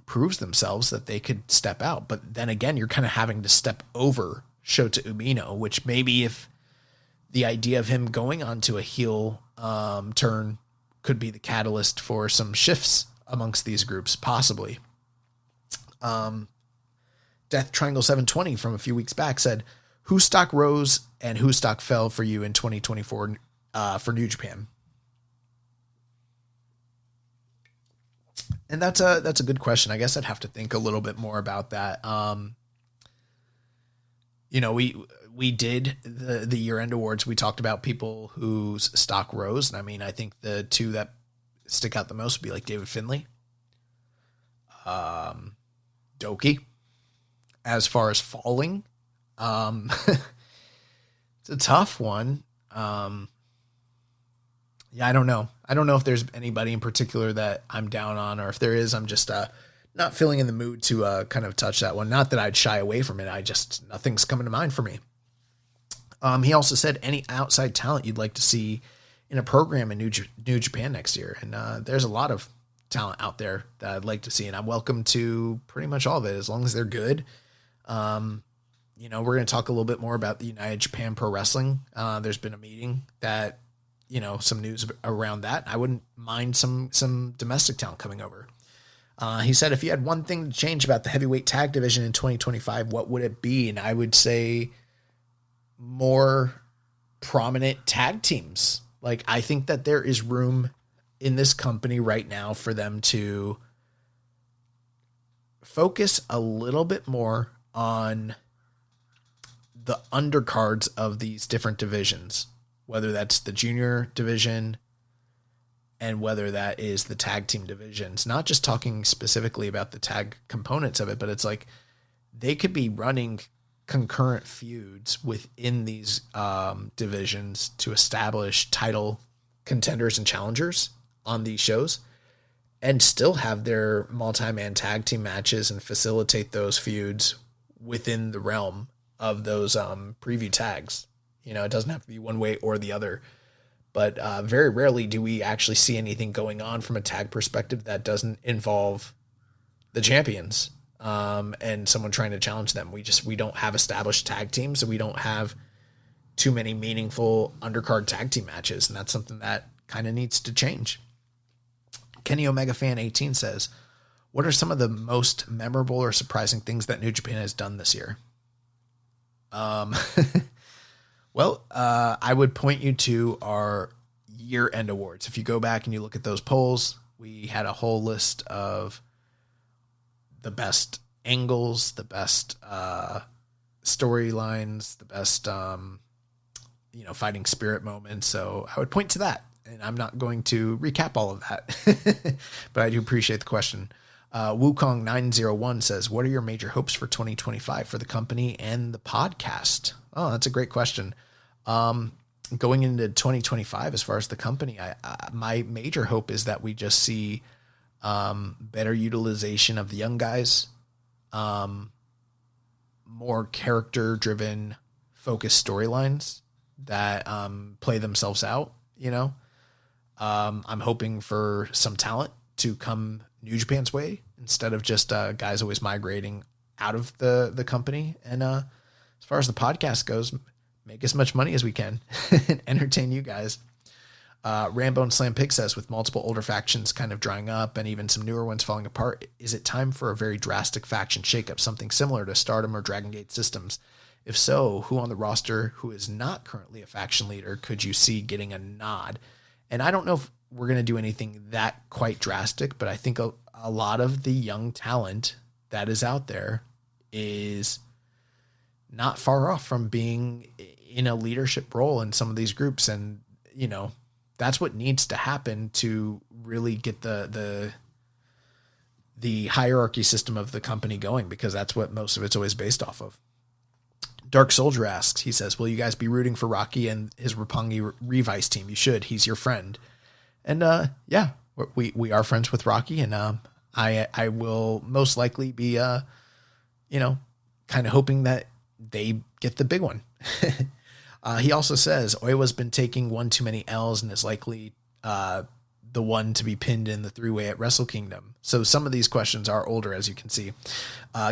proves themselves that they could step out. But then again, you're kind of having to step over Shota Umino, which maybe if the idea of him going onto a heel turn could be the catalyst for some shifts amongst these groups, possibly. Death Triangle 720 from a few weeks back said, who stock rose and who stock fell for you in 2024 for New Japan? And that's a good question. I guess I'd have to think a little bit more about that. You know, we did the year-end awards. We talked about people whose stock rose. And I mean, I think the two that stick out the most would be like David Finlay, Doki. As far as falling, it's a tough one. Yeah, I don't know. I don't know if there's anybody in particular that I'm down on, or if there is, I'm just not feeling in the mood to kind of touch that one. Not that I'd shy away from it. Nothing's coming to mind for me. He also said any outside talent you'd like to see in a program in New Japan next year. And there's a lot of talent out there that I'd like to see, and I'm welcome to pretty much all of it as long as they're good. You know, we're going to talk a little bit more about the United Japan Pro Wrestling. There's been a meeting that, you know, some news around that. I wouldn't mind some domestic talent coming over. He said, if you had one thing to change about the heavyweight tag division in 2025, what would it be? And I would say more prominent tag teams. Like, I think that there is room in this company right now for them to focus a little bit more on the undercards of these different divisions, whether that's the junior division and whether that is the tag team divisions. Not just talking specifically about the tag components of it, but it's like they could be running concurrent feuds within these divisions to establish title contenders and challengers on these shows, and still have their multi-man tag team matches and facilitate those feuds within the realm of those preview tags. You know, it doesn't have to be one way or the other, but very rarely do we actually see anything going on from a tag perspective that doesn't involve the champions and someone trying to challenge them. We don't have established tag teams, so we don't have too many meaningful undercard tag team matches, and that's something that kind of needs to change. Kenny Omega Fan 18 says, what are some of the most memorable or surprising things that New Japan has done this year? Well, I would point you to our year-end awards. If you go back and you look at those polls, we had a whole list of the best angles, the best storylines, the best, fighting spirit moments. So I would point to that. And I'm not going to recap all of that, but I do appreciate the question. Wukong 901 says, what are your major hopes for 2025 for the company and the podcast? Oh, that's a great question. Going into 2025, as far as the company, my major hope is that we just see better utilization of the young guys, more character-driven, focused storylines that play themselves out, you know? I'm hoping for some talent to come New Japan's way instead of just guys always migrating out of the company. And as far as the podcast goes, make as much money as we can and entertain you guys. Rambo and Slam Pig says, with multiple older factions kind of drying up and even some newer ones falling apart, is it time for a very drastic faction shakeup, something similar to Stardom or Dragon Gate Systems? If so, who on the roster who is not currently a faction leader could you see getting a nod? And I don't know if we're going to do anything that quite drastic, but I think a lot of the young talent that is out there is not far off from being in a leadership role in some of these groups. And, you know, that's what needs to happen to really get the hierarchy system of the company going, because that's what most of it's always based off of. Dark Soldier asks, he says, will you guys be rooting for Rocky and his Roppongi Revice team? You should. He's your friend. And yeah, we are friends with Rocky, and I will most likely be, you know, kind of hoping that they get the big one. He also says, Oiwa's been taking one too many L's and is likely the one to be pinned in the three-way at Wrestle Kingdom. So some of these questions are older, as you can see.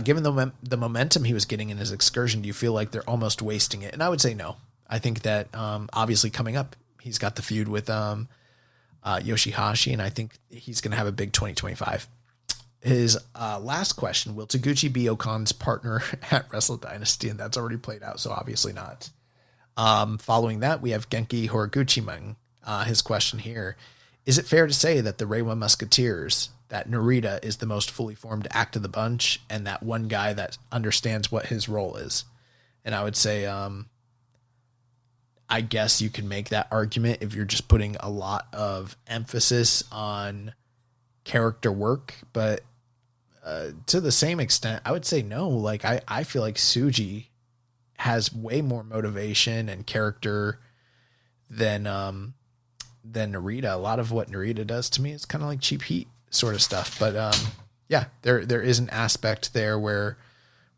Given the momentum he was getting in his excursion, do you feel like they're almost wasting it? And I would say no. I think that obviously coming up, he's got the feud with Yoshihashi, and I think he's going to have a big 2025. His last question, will Taguchi be Okan's partner at Wrestle Dynasty? And that's already played out, so obviously not. Following that, we have Genki Horiguchi-man. His question here, is it fair to say that the Reiwa Musketeers, that Narita is the most fully formed act of the bunch and that one guy that understands what his role is? And I would say, I guess you can make that argument if you're just putting a lot of emphasis on character work, but to the same extent, I would say no. Like, I feel like Tsuji has way more motivation and character than Narita. A lot of what Narita does to me is kind of like cheap heat sort of stuff. But yeah, there is an aspect there where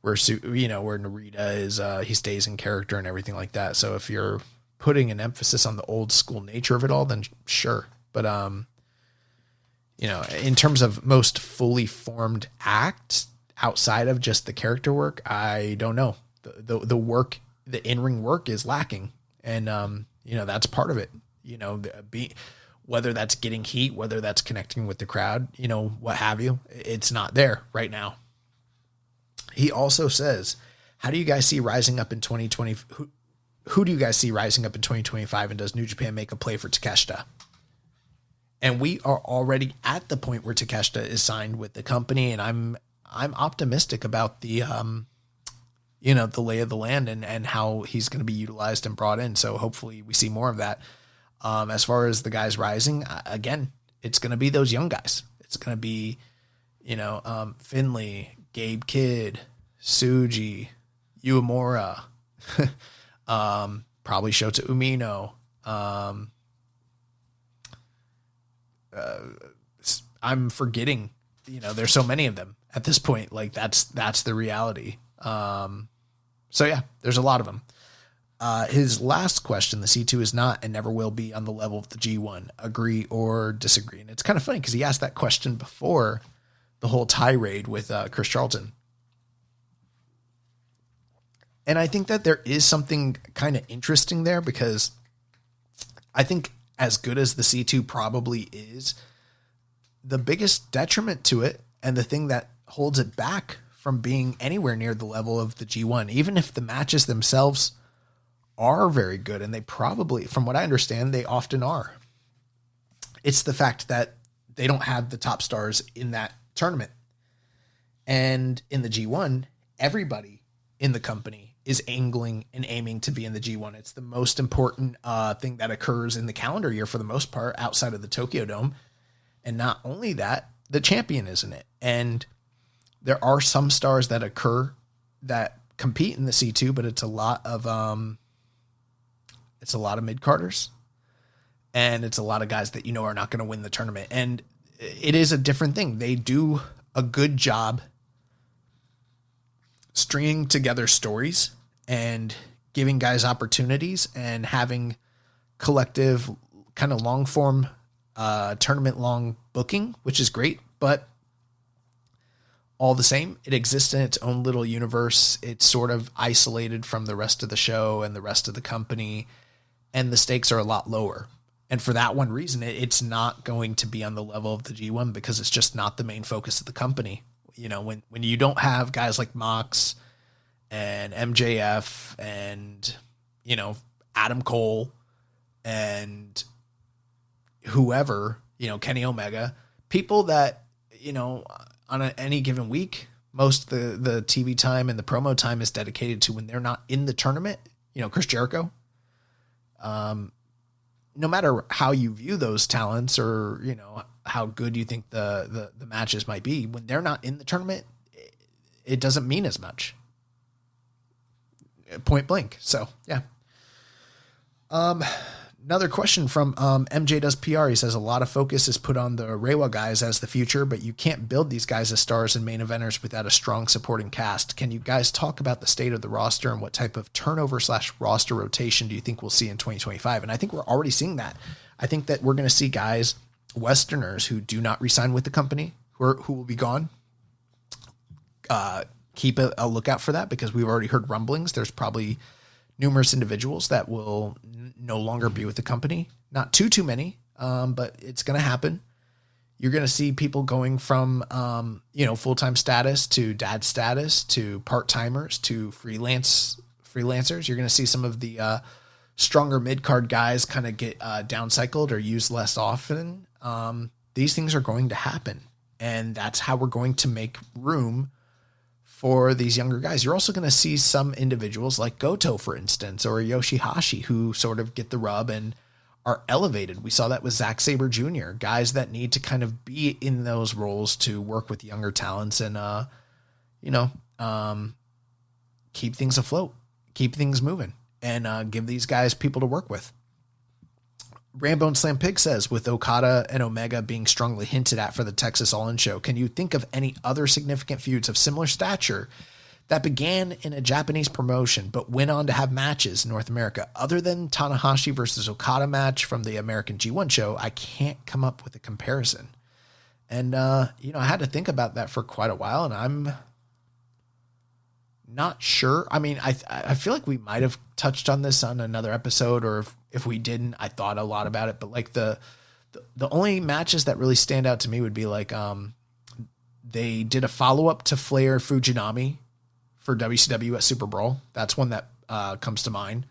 Narita is he stays in character and everything like that. So if you're putting an emphasis on the old school nature of it all, then sure. But you know, in terms of most fully formed act outside of just the character work, I don't know. The work, the in-ring work is lacking. And, you know, that's part of it, you know, whether that's getting heat, whether that's connecting with the crowd, you know, what have you, it's not there right now. He also says, how do you guys see rising up in 2020? Who do you guys see rising up in 2025? And does New Japan make a play for Takeshita? And we are already at the point where Takeshita is signed with the company. And I'm optimistic about the, you know, the lay of the land and how he's going to be utilized and brought in. So hopefully we see more of that. As far as the guys rising, again, it's going to be those young guys. It's going to be, you know, Finley, Gabe Kidd, Tsuji, Uemura, probably Shota Umino. I'm forgetting, you know, there's so many of them at this point. Like that's the reality. So yeah, there's a lot of them. His last question, the C2 is not and never will be on the level of the G1. Agree or disagree? And it's kind of funny because he asked that question before the whole tirade with Chris Charlton. And I think that there is something kind of interesting there, because I think as good as the C2 probably is, the biggest detriment to it and the thing that holds it back from being anywhere near the level of the G1, even if the matches themselves are very good, and they probably, from what I understand, they often are, it's the fact that they don't have the top stars in that tournament. And in the G1, everybody in the company is angling and aiming to be in the G1. It's the most important thing that occurs in the calendar year for the most part, outside of the Tokyo Dome. And not only that, the champion is in it. And there are some stars that occur that compete in the C2, but it's a lot of mid-carders, and it's a lot of guys that, you know, are not going to win the tournament. And it is a different thing. They do a good job stringing together stories and giving guys opportunities and having collective kind of long form, tournament long booking, which is great. But all the same. It exists in its own little universe. It's sort of isolated from the rest of the show and the rest of the company, and the stakes are a lot lower. And for that one reason, it's not going to be on the level of the G1 because it's just not the main focus of the company. You know, when you don't have guys like Mox and MJF and, you know, Adam Cole and whoever, you know, Kenny Omega, people that, you know, on any given week, most of the TV time and the promo time is dedicated to when they're not in the tournament. You know, Chris Jericho. No matter how you view those talents or, you know, how good you think the matches might be, when they're not in the tournament, it doesn't mean as much. Point blank. So, yeah. Another question from MJ Does PR. He says a lot of focus is put on the Reiwa guys as the future, but you can't build these guys as stars and main eventers without a strong supporting cast. Can you guys talk about the state of the roster and what type of turnover / roster rotation do you think we'll see in 2025? And I think we're already seeing that. I think that we're going to see guys, Westerners who do not resign with the company, who will be gone. Keep a lookout for that because we've already heard rumblings. There's probably numerous individuals that will no longer be with the company. Not too many, but it's going to happen. You're going to see people going from, you know, full-time status to dad status to part-timers to freelancers. You're going to see some of the stronger mid-card guys kind of get downcycled or used less often. These things are going to happen, and that's how we're going to make room for these younger guys. You're also going to see some individuals like Goto, for instance, or Yoshihashi, who sort of get the rub and are elevated. We saw that with Zack Sabre Jr., guys that need to kind of be in those roles to work with younger talents and, you know, keep things afloat, keep things moving, and give these guys people to work with. Rambo and Slam Pig says, with Okada and Omega being strongly hinted at for the Texas All-In show, can you think of any other significant feuds of similar stature that began in a Japanese promotion but went on to have matches in North America? Other than Tanahashi versus Okada match from the American G1 show, I can't come up with a comparison. And, you know, I had to think about that for quite a while, and I'm not sure. I mean, I feel like we might have touched on this on another episode, or if we didn't, I thought a lot about it. But like the only matches that really stand out to me would be like they did a follow-up to Flair Fujinami for WCW at Super Brawl. That's one that comes to mind.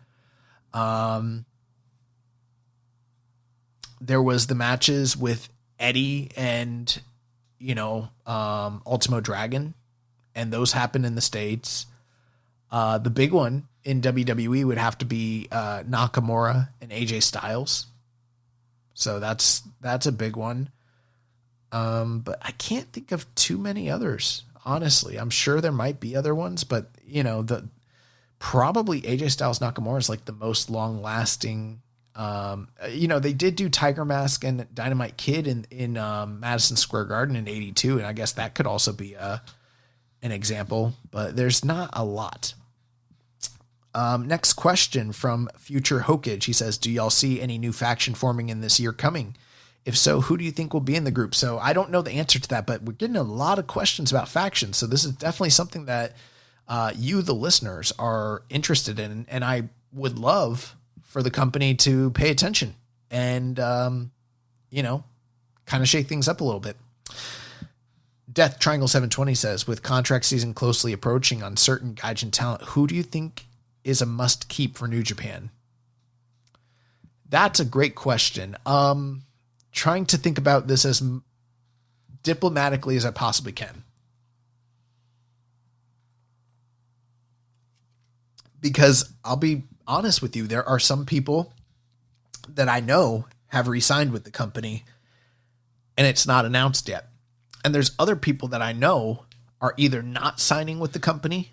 There was the matches with Eddie and, you know, Ultimo Dragon, and those happened in the States. The big one in WWE would have to be Nakamura and AJ Styles. So that's a big one. But I can't think of too many others, honestly. I'm sure there might be other ones, but you know, probably AJ Styles Nakamura is like the most long lasting. You know, they did do Tiger Mask and Dynamite Kid in Madison Square Garden in '82. And I guess that could also be an example, but there's not a lot. Next question from Future Hokage. He says, do y'all see any new faction forming in this year coming? If so, who do you think will be in the group? So I don't know the answer to that, but we're getting a lot of questions about factions. So this is definitely something that you, the listeners, are interested in. And I would love for the company to pay attention and, you know, kind of shake things up a little bit. Death Triangle 720 says, with contract season closely approaching on certain Gaijin talent, who do you think is a must keep for New Japan? That's a great question. Trying to think about this as diplomatically as I possibly can. Because I'll be honest with you, there are some people that I know have re-signed with the company and it's not announced yet. And there's other people that I know are either not signing with the company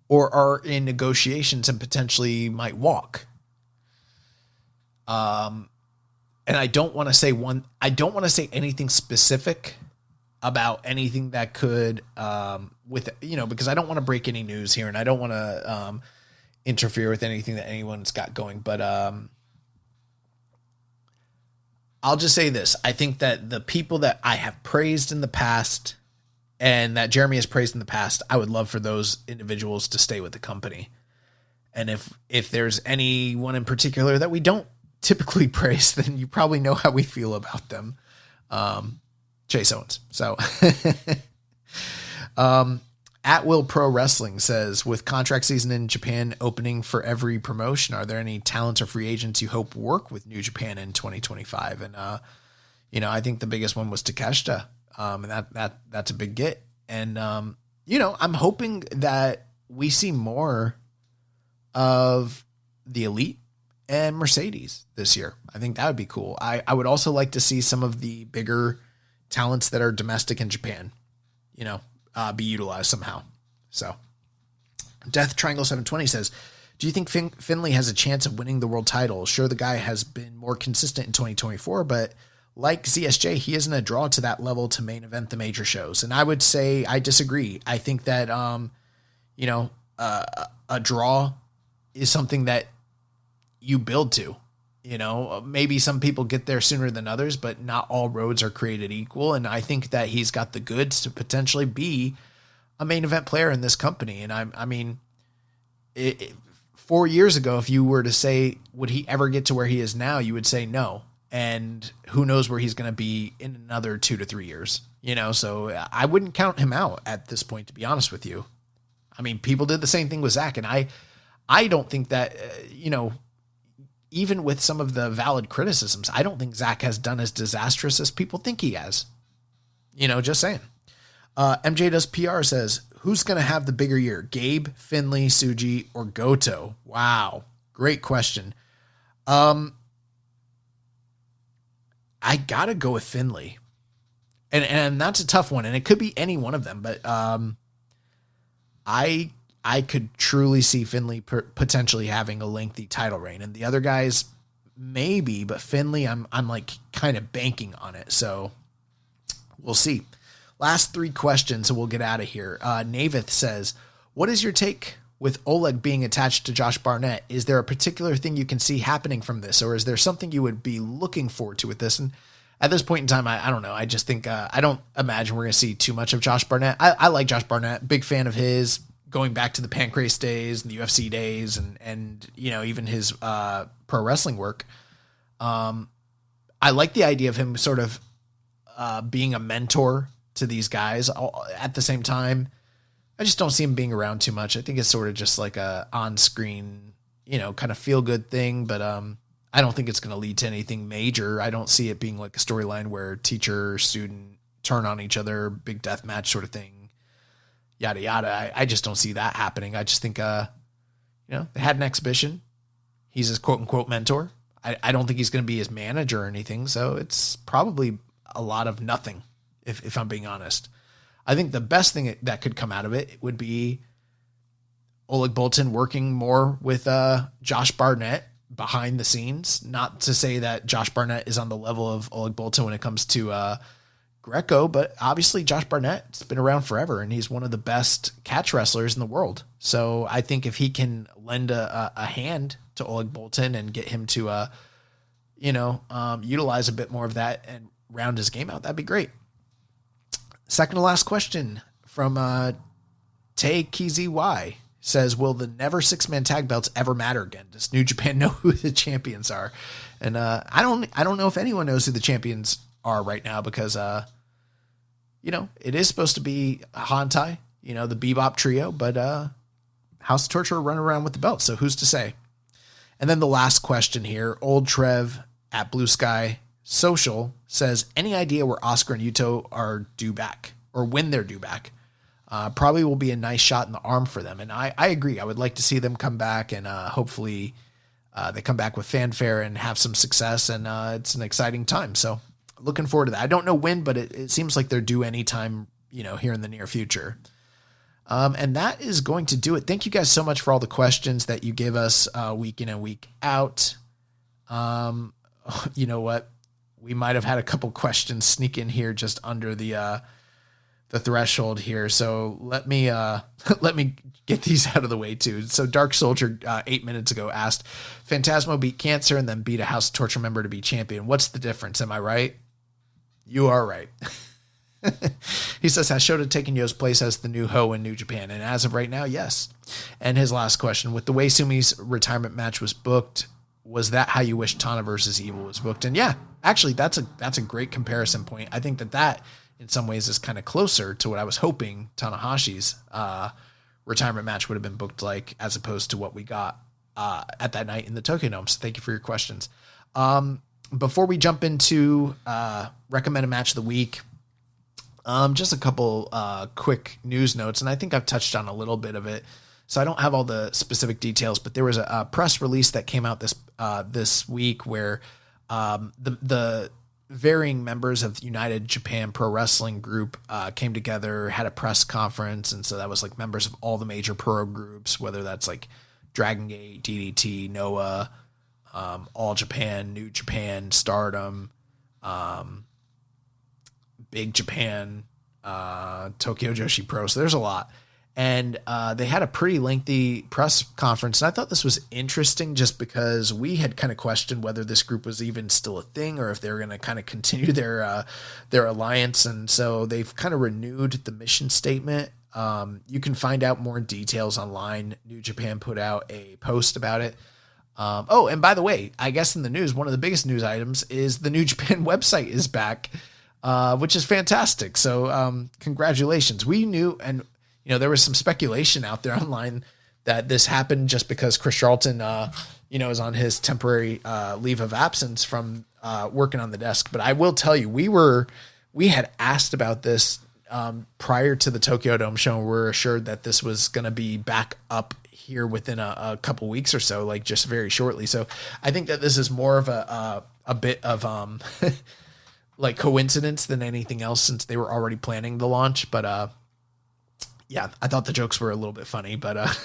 or are in negotiations and potentially might walk. And I don't want to say anything specific about anything that could, because I don't want to break any news here and I don't want to interfere with anything that anyone's got going. But I'll just say this. I think that the people that I have praised in the past and that Jeremy has praised in the past, I would love for those individuals to stay with the company. And if there's anyone in particular that we don't typically praise, then you probably know how we feel about them. Chase Owens. So At Will Pro Wrestling says, with contract season in Japan opening for every promotion, are there any talents or free agents you hope work with New Japan in 2025? And, I think the biggest one was Takeshita. And that's a big get. And, I'm hoping that we see more of the Elite and Mercedes this year. I think that would be cool. I would also like to see some of the bigger talents that are domestic in Japan, be utilized somehow. So Death Triangle 720 says, do you think Finley has a chance of winning the world title? Sure, the guy has been more consistent in 2024, but like ZSJ, he isn't a draw to that level to main event the major shows. And I would say I disagree. I think that, a draw is something that you build to. Maybe some people get there sooner than others, but not all roads are created equal. And I think that he's got the goods to potentially be a main event player in this company. And 4 years ago, if you were to say, would he ever get to where he is now? You would say no. And who knows where he's going to be in another 2 to 3 years, so I wouldn't count him out at this point, to be honest with you. People did the same thing with Zach, and I don't think that, even with some of the valid criticisms, I don't think Zach has done as disastrous as people think he has. Just saying. MJ Does PR says, who's going to have the bigger year? Gabe, Finley, Suji, or Goto? Wow. Great question. I got to go with Finley. And that's a tough one. And it could be any one of them. But I could truly see Finley potentially having a lengthy title reign, and the other guys maybe, but Finley, I'm like kind of banking on it. So we'll see. Last 3 questions, and we'll get out of here. Navith says, what is your take with Oleg being attached to Josh Barnett? Is there a particular thing you can see happening from this, or is there something you would be looking forward to with this? And at this point in time, I don't know. I just think, I don't imagine we're going to see too much of Josh Barnett. I like Josh Barnett, big fan of his, going back to the Pancrase days and the UFC days and even his pro wrestling work. I like the idea of him sort of being a mentor to these guys. At the same time, I just don't see him being around too much. I think it's sort of just like a on-screen, kind of feel-good thing, but I don't think it's going to lead to anything major. I don't see it being like a storyline where teacher, student turn on each other, big death match sort of thing. Yada, yada. I just don't see that happening. I just think, they had an exhibition. He's his quote unquote mentor. I don't think he's going to be his manager or anything. So it's probably a lot of nothing, if I'm being honest. I think the best thing that could come out of it would be Oleg Boltin working more with Josh Barnett behind the scenes. Not to say that Josh Barnett is on the level of Oleg Boltin when it comes to Greco, but obviously Josh Barnett's been around forever and he's one of the best catch wrestlers in the world. So I think if he can lend a hand to Oleg Boltin and get him to, utilize a bit more of that and round his game out, that'd be great. Second to last question from Tay KZY says, will the never 6-man tag belts ever matter again? Does New Japan know who the champions are? And I don't know if anyone knows who the champions are right now because, it is supposed to be Hantai, the Bebop trio, but House of Torture run around with the belt. So who's to say? And then the last question here, Old Trev at Blue Sky Social says, any idea where Oscar and Yuto are due back or when they're due back? Probably will be a nice shot in the arm for them. And I agree. I would like to see them come back and hopefully they come back with fanfare and have some success. And it's an exciting time. So looking forward to that. I don't know when, but it seems like they're due anytime, here in the near future. And that is going to do it. Thank you guys so much for all the questions that you give us week in and week out. You know what? We might have had a couple questions sneak in here just under the threshold here. So let me get these out of the way too. So Dark Soldier 8 minutes ago asked, Phantasmo beat Cancer and then beat a House of Torture member to be champion. What's the difference? Am I right? You are right. He says, has Shota taken Yo's place as the new Ho in New Japan? And as of right now, yes. And his last question, with the way Sumi's retirement match was booked, was that how you wish Tana versus Evil was booked? And yeah, actually, that's a great comparison point. I think that in some ways is kind of closer to what I was hoping Tanahashi's retirement match would have been booked like, as opposed to what we got at that night in the Tokyo Dome. So thank you for your questions. Before we jump into recommend a match of the week, just a couple quick news notes, and I think I've touched on a little bit of it, so I don't have all the specific details, but there was a press release that came out this week where the varying members of United Japan Pro Wrestling Group came together, had a press conference, and so that was like members of all the major pro groups, whether that's like Dragon Gate, DDT, Noah, All Japan, New Japan, Stardom, Big Japan, Tokyo Joshi Pro. So there's a lot. And they had a pretty lengthy press conference. And I thought this was interesting just because we had kind of questioned whether this group was even still a thing or if they were going to kind of continue their alliance. And so they've kind of renewed the mission statement. You can find out more details online. New Japan put out a post about it. And by the way, I guess in the news, one of the biggest news items is the New Japan website is back, which is fantastic. So congratulations. We knew, and there was some speculation out there online that this happened just because Chris Charlton, is on his temporary leave of absence from working on the desk. But I will tell you, we had asked about this prior to the Tokyo Dome show. And we're assured that this was going to be back up here within a couple weeks or so, like just very shortly. So I think that this is more of a bit of like coincidence than anything else, since they were already planning the launch. But yeah, I thought the jokes were a little bit funny, but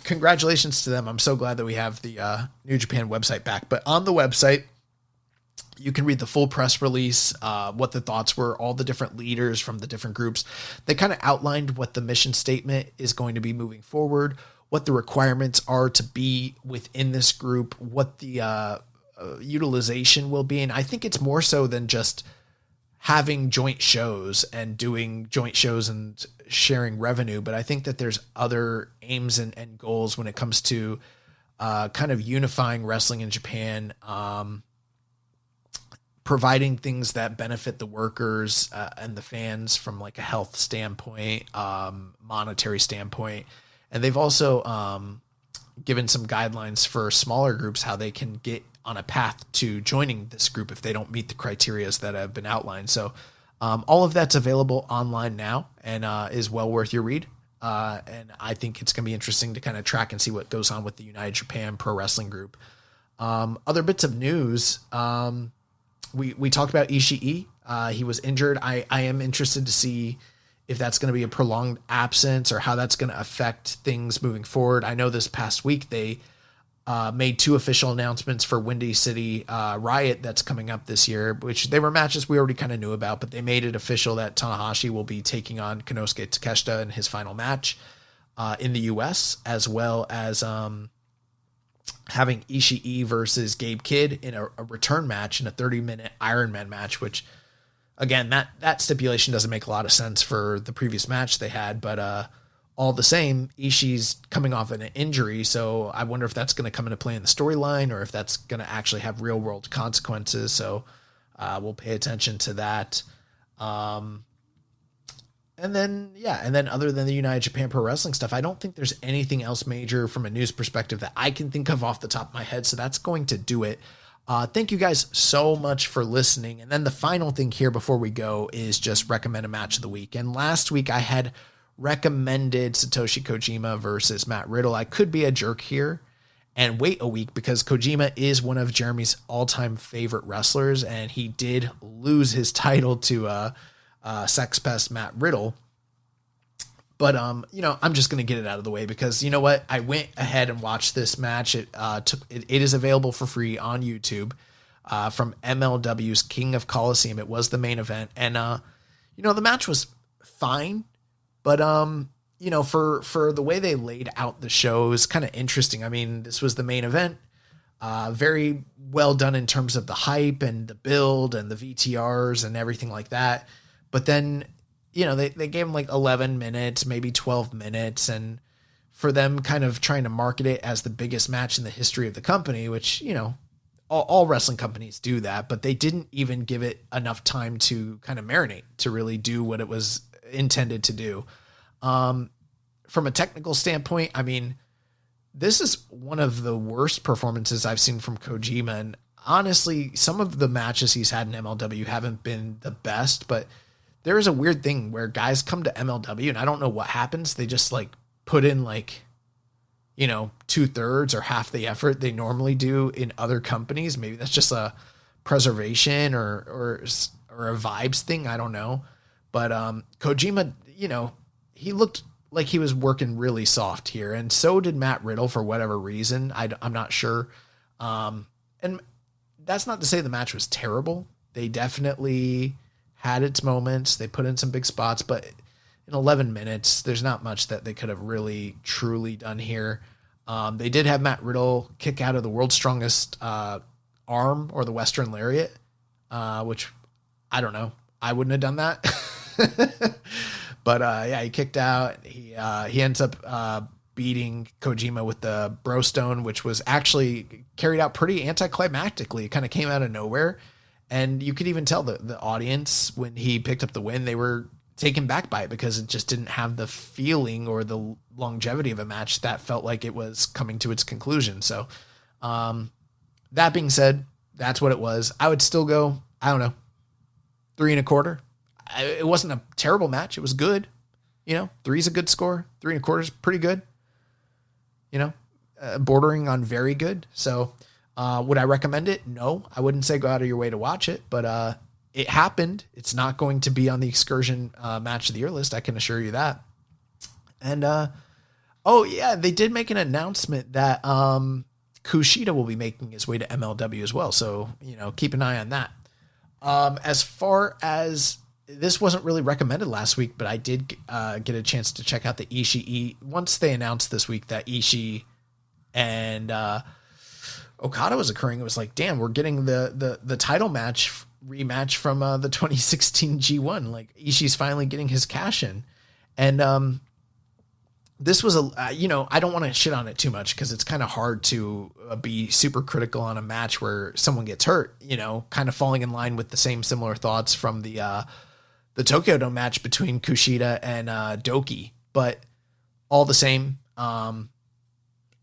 congratulations to them. I'm so glad that we have the New Japan website back. But on the website, you can read the full press release, what the thoughts were, all the different leaders from the different groups. They kind of outlined what the mission statement is going to be moving forward, what the requirements are to be within this group, what the utilization will be. And I think it's more so than just having joint shows and doing joint shows and sharing revenue. But I think that there's other aims and goals when it comes to kind of unifying wrestling in Japan, providing things that benefit the workers and the fans from like a health standpoint, monetary standpoint. And they've also given some guidelines for smaller groups, how they can get on a path to joining this group if they don't meet the criteria that have been outlined. So all of that's available online now and is well worth your read. And I think it's going to be interesting to kind of track and see what goes on with the United Japan Pro Wrestling Group. Other bits of news. We talked about Ishii. He was injured. I am interested to see if that's going to be a prolonged absence or how that's going to affect things moving forward. I know this past week they made 2 official announcements for Windy City Riot that's coming up this year, which they were matches we already kind of knew about, but they made it official that Tanahashi will be taking on Konosuke Takeshita in his final match in the US, as well as having Ishii versus Gabe Kidd in a return match in a 30-minute Ironman match, which, again, that stipulation doesn't make a lot of sense for the previous match they had, but all the same, Ishii's coming off an injury, so I wonder if that's going to come into play in the storyline or if that's going to actually have real-world consequences, so we'll pay attention to that. And then other than the United Japan Pro Wrestling stuff, I don't think there's anything else major from a news perspective that I can think of off the top of my head. So that's going to do it. Thank you guys so much for listening. And then the final thing here before we go is just recommend a match of the week. And last week I had recommended Satoshi Kojima versus Matt Riddle. I could be a jerk here and wait a week because Kojima is one of Jeremy's all-time favorite wrestlers. And he did lose his title to, Sex Pest Matt Riddle. But, I'm just going to get it out of the way because you know what? I went ahead and watched this match. It is available for free on YouTube from MLW's King of Coliseum. It was the main event. And, the match was fine. But, for the way they laid out the show is kind of interesting. I mean, this was the main event. Very well done in terms of the hype and the build and the VTRs and everything like that. But then, they gave him like 11 minutes, maybe 12 minutes. And for them kind of trying to market it as the biggest match in the history of the company, which, all wrestling companies do that, but they didn't even give it enough time to kind of marinate, to really do what it was intended to do. From a technical standpoint, I mean, this is one of the worst performances I've seen from Kojima. And honestly, some of the matches he's had in MLW haven't been the best, but there is a weird thing where guys come to MLW and I don't know what happens. They just like put in like, 2/3 or half the effort they normally do in other companies. Maybe that's just a preservation or a vibes thing. I don't know. But Kojima, he looked like he was working really soft here. And so did Matt Riddle for whatever reason. I'm not sure. And that's not to say the match was terrible. They definitely had its moments. They put in some big spots, but in 11 minutes, there's not much that they could have really truly done here. They did have Matt Riddle kick out of the world's strongest arm, or the Western Lariat, which I don't know. I wouldn't have done that. But yeah, he kicked out. He ends up beating Kojima with the Bro Stone, which was actually carried out pretty anticlimactically. It kind of came out of nowhere. And you could even tell the audience, when he picked up the win, they were taken back by it because it just didn't have the feeling or the longevity of a match that felt like it was coming to its conclusion. So that being said, that's what it was. I would still go, I don't know, 3.25. It wasn't a terrible match. It was good. 3 is a good score. 3.25 is pretty good. Bordering on very good. So would I recommend it? No, I wouldn't say go out of your way to watch it, but it happened. It's not going to be on the Excursion match of the year list. I can assure you that. And, oh yeah, they did make an announcement that Kushida will be making his way to MLW as well. So, keep an eye on that. As far as, this wasn't really recommended last week, but I did get a chance to check out the Ishii. Once they announced this week that Ishii and Okada was occurring, it was like, damn, we're getting the title match rematch from the 2016 G1. Like, Ishii's finally getting his cash in. And this was I don't want to shit on it too much because it's kind of hard to be super critical on a match where someone gets hurt, kind of falling in line with the same similar thoughts from the Tokyo Dome match between Kushida and Doki. But all the same,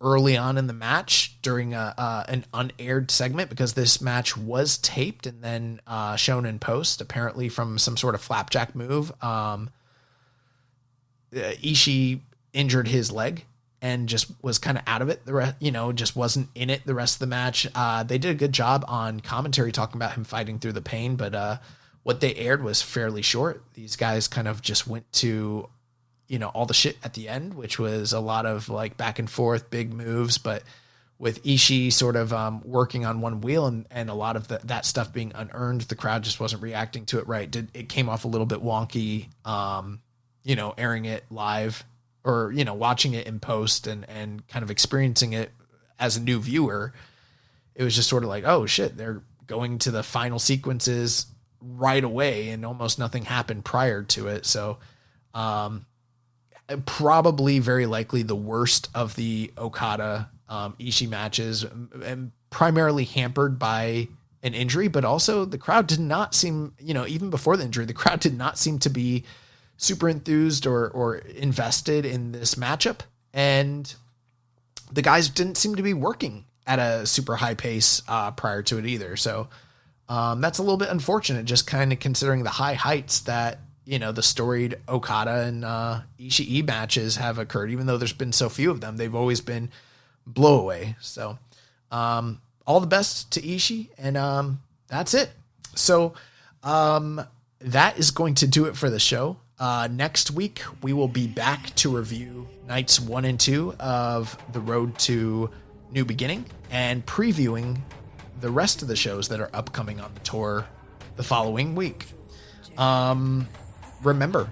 early on in the match during an unaired segment, because this match was taped and then shown in post, apparently from some sort of flapjack move, Ishii injured his leg and just was kind of out of it. Just wasn't in it the rest of the match. They did a good job on commentary talking about him fighting through the pain, but what they aired was fairly short. These guys kind of just went to, all the shit at the end, which was a lot of like back and forth, big moves, but with Ishii sort of working on one wheel and a lot of that stuff being unearned, the crowd just wasn't reacting to it right. It came off a little bit wonky, airing it live or, watching it in post and kind of experiencing it as a new viewer. It was just sort of like, oh shit, they're going to the final sequences right away and almost nothing happened prior to it. So, probably very likely the worst of the Okada Ishii matches, and primarily hampered by an injury, but also the crowd did not seem, even before the injury, the crowd did not seem to be super enthused or invested in this matchup. And the guys didn't seem to be working at a super high pace prior to it either. So that's a little bit unfortunate, just kind of considering the high heights that, the storied Okada and Ishii matches have occurred. Even though there's been so few of them, they've always been blowaway. So all the best to Ishii, and that's it. So that is going to do it for the show. Next week, we will be back to review nights 1 and 2 of The Road to New Beginning and previewing the rest of the shows that are upcoming on the tour the following week. Remember,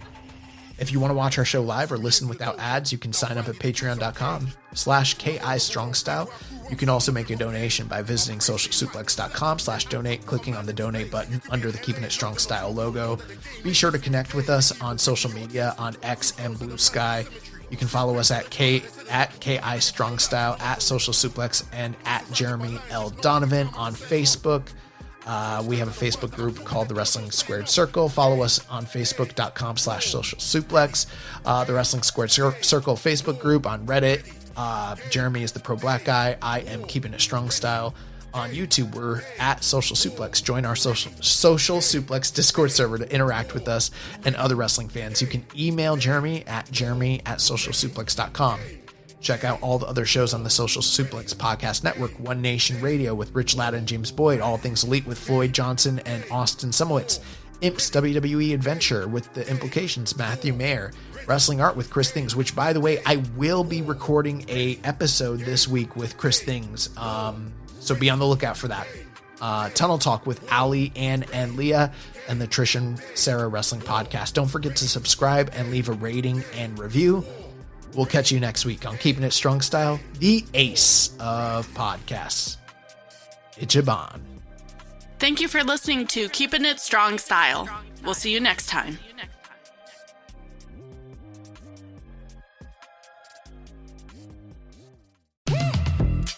If you want to watch our show live or listen without ads, you can sign up at patreon.com/KIStrongstyle. You can also make a donation by visiting socialsuplex.com/donate, clicking on the donate button under the Keepin' It Strong Style logo. Be sure to connect with us on social media on X and Blue Sky. You can follow us at KI Strongstyle, at Social Suplex, and at Jeremy L. Donovan on Facebook. We have a Facebook group called The Wrestling Squared Circle. Follow us on Facebook.com/Social Suplex. The Wrestling Squared Circle Facebook group on Reddit. Jeremy is the Pro Black Guy. I am Keeping It Strong Style. On YouTube, we're at Social Suplex. Join our Social Suplex Discord server to interact with us and other wrestling fans. You can email Jeremy at jeremy@socialsuplex.com. Check out all the other shows on the Social Suplex Podcast Network. One Nation Radio with Rich Latta and James Boyd. All Things Elite with Floyd Johnson and Austin Sumowitz. Imps WWE Adventure with The Implications, Matthew Mayer. Wrestling Art with Chris Things, which, by the way, I will be recording a episode this week with Chris Things. So be on the lookout for that. Tunnel Talk with Ali, Ann, and Leah, and the Trish and Sarah Wrestling Podcast. Don't forget to subscribe and leave a rating and review. We'll catch you next week on Keeping It Strong Style, the ace of podcasts. Ichiban. Thank you for listening to Keepin' It Strong Style. We'll see you next time.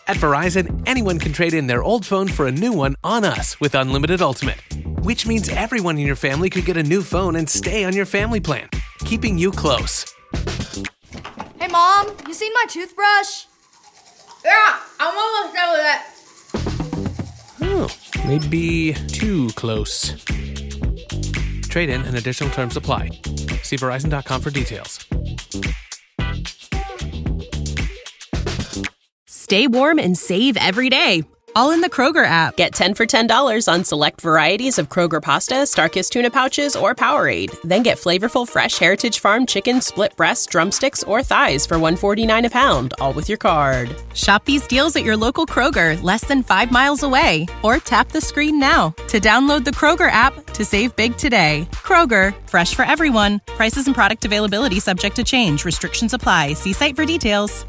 At Verizon, anyone can trade in their old phone for a new one on us with Unlimited Ultimate, which means everyone in your family could get a new phone and stay on your family plan, keeping you close. Hey, Mom, you seen my toothbrush? Yeah, I'm almost done with it. Oh, maybe too close. Trade in and additional terms apply. See Verizon.com for details. Stay warm and save every day, all in the Kroger app. Get 10 for $10 on select varieties of Kroger pasta, Starkist tuna pouches, or Powerade. Then get flavorful fresh Heritage Farm chicken, split breast, drumsticks, or thighs for $1.49 a pound, all with your card. Shop these deals at your local Kroger, less than 5 miles away. Or tap the screen now to download the Kroger app to save big today. Kroger, fresh for everyone. Prices and product availability subject to change. Restrictions apply. See site for details.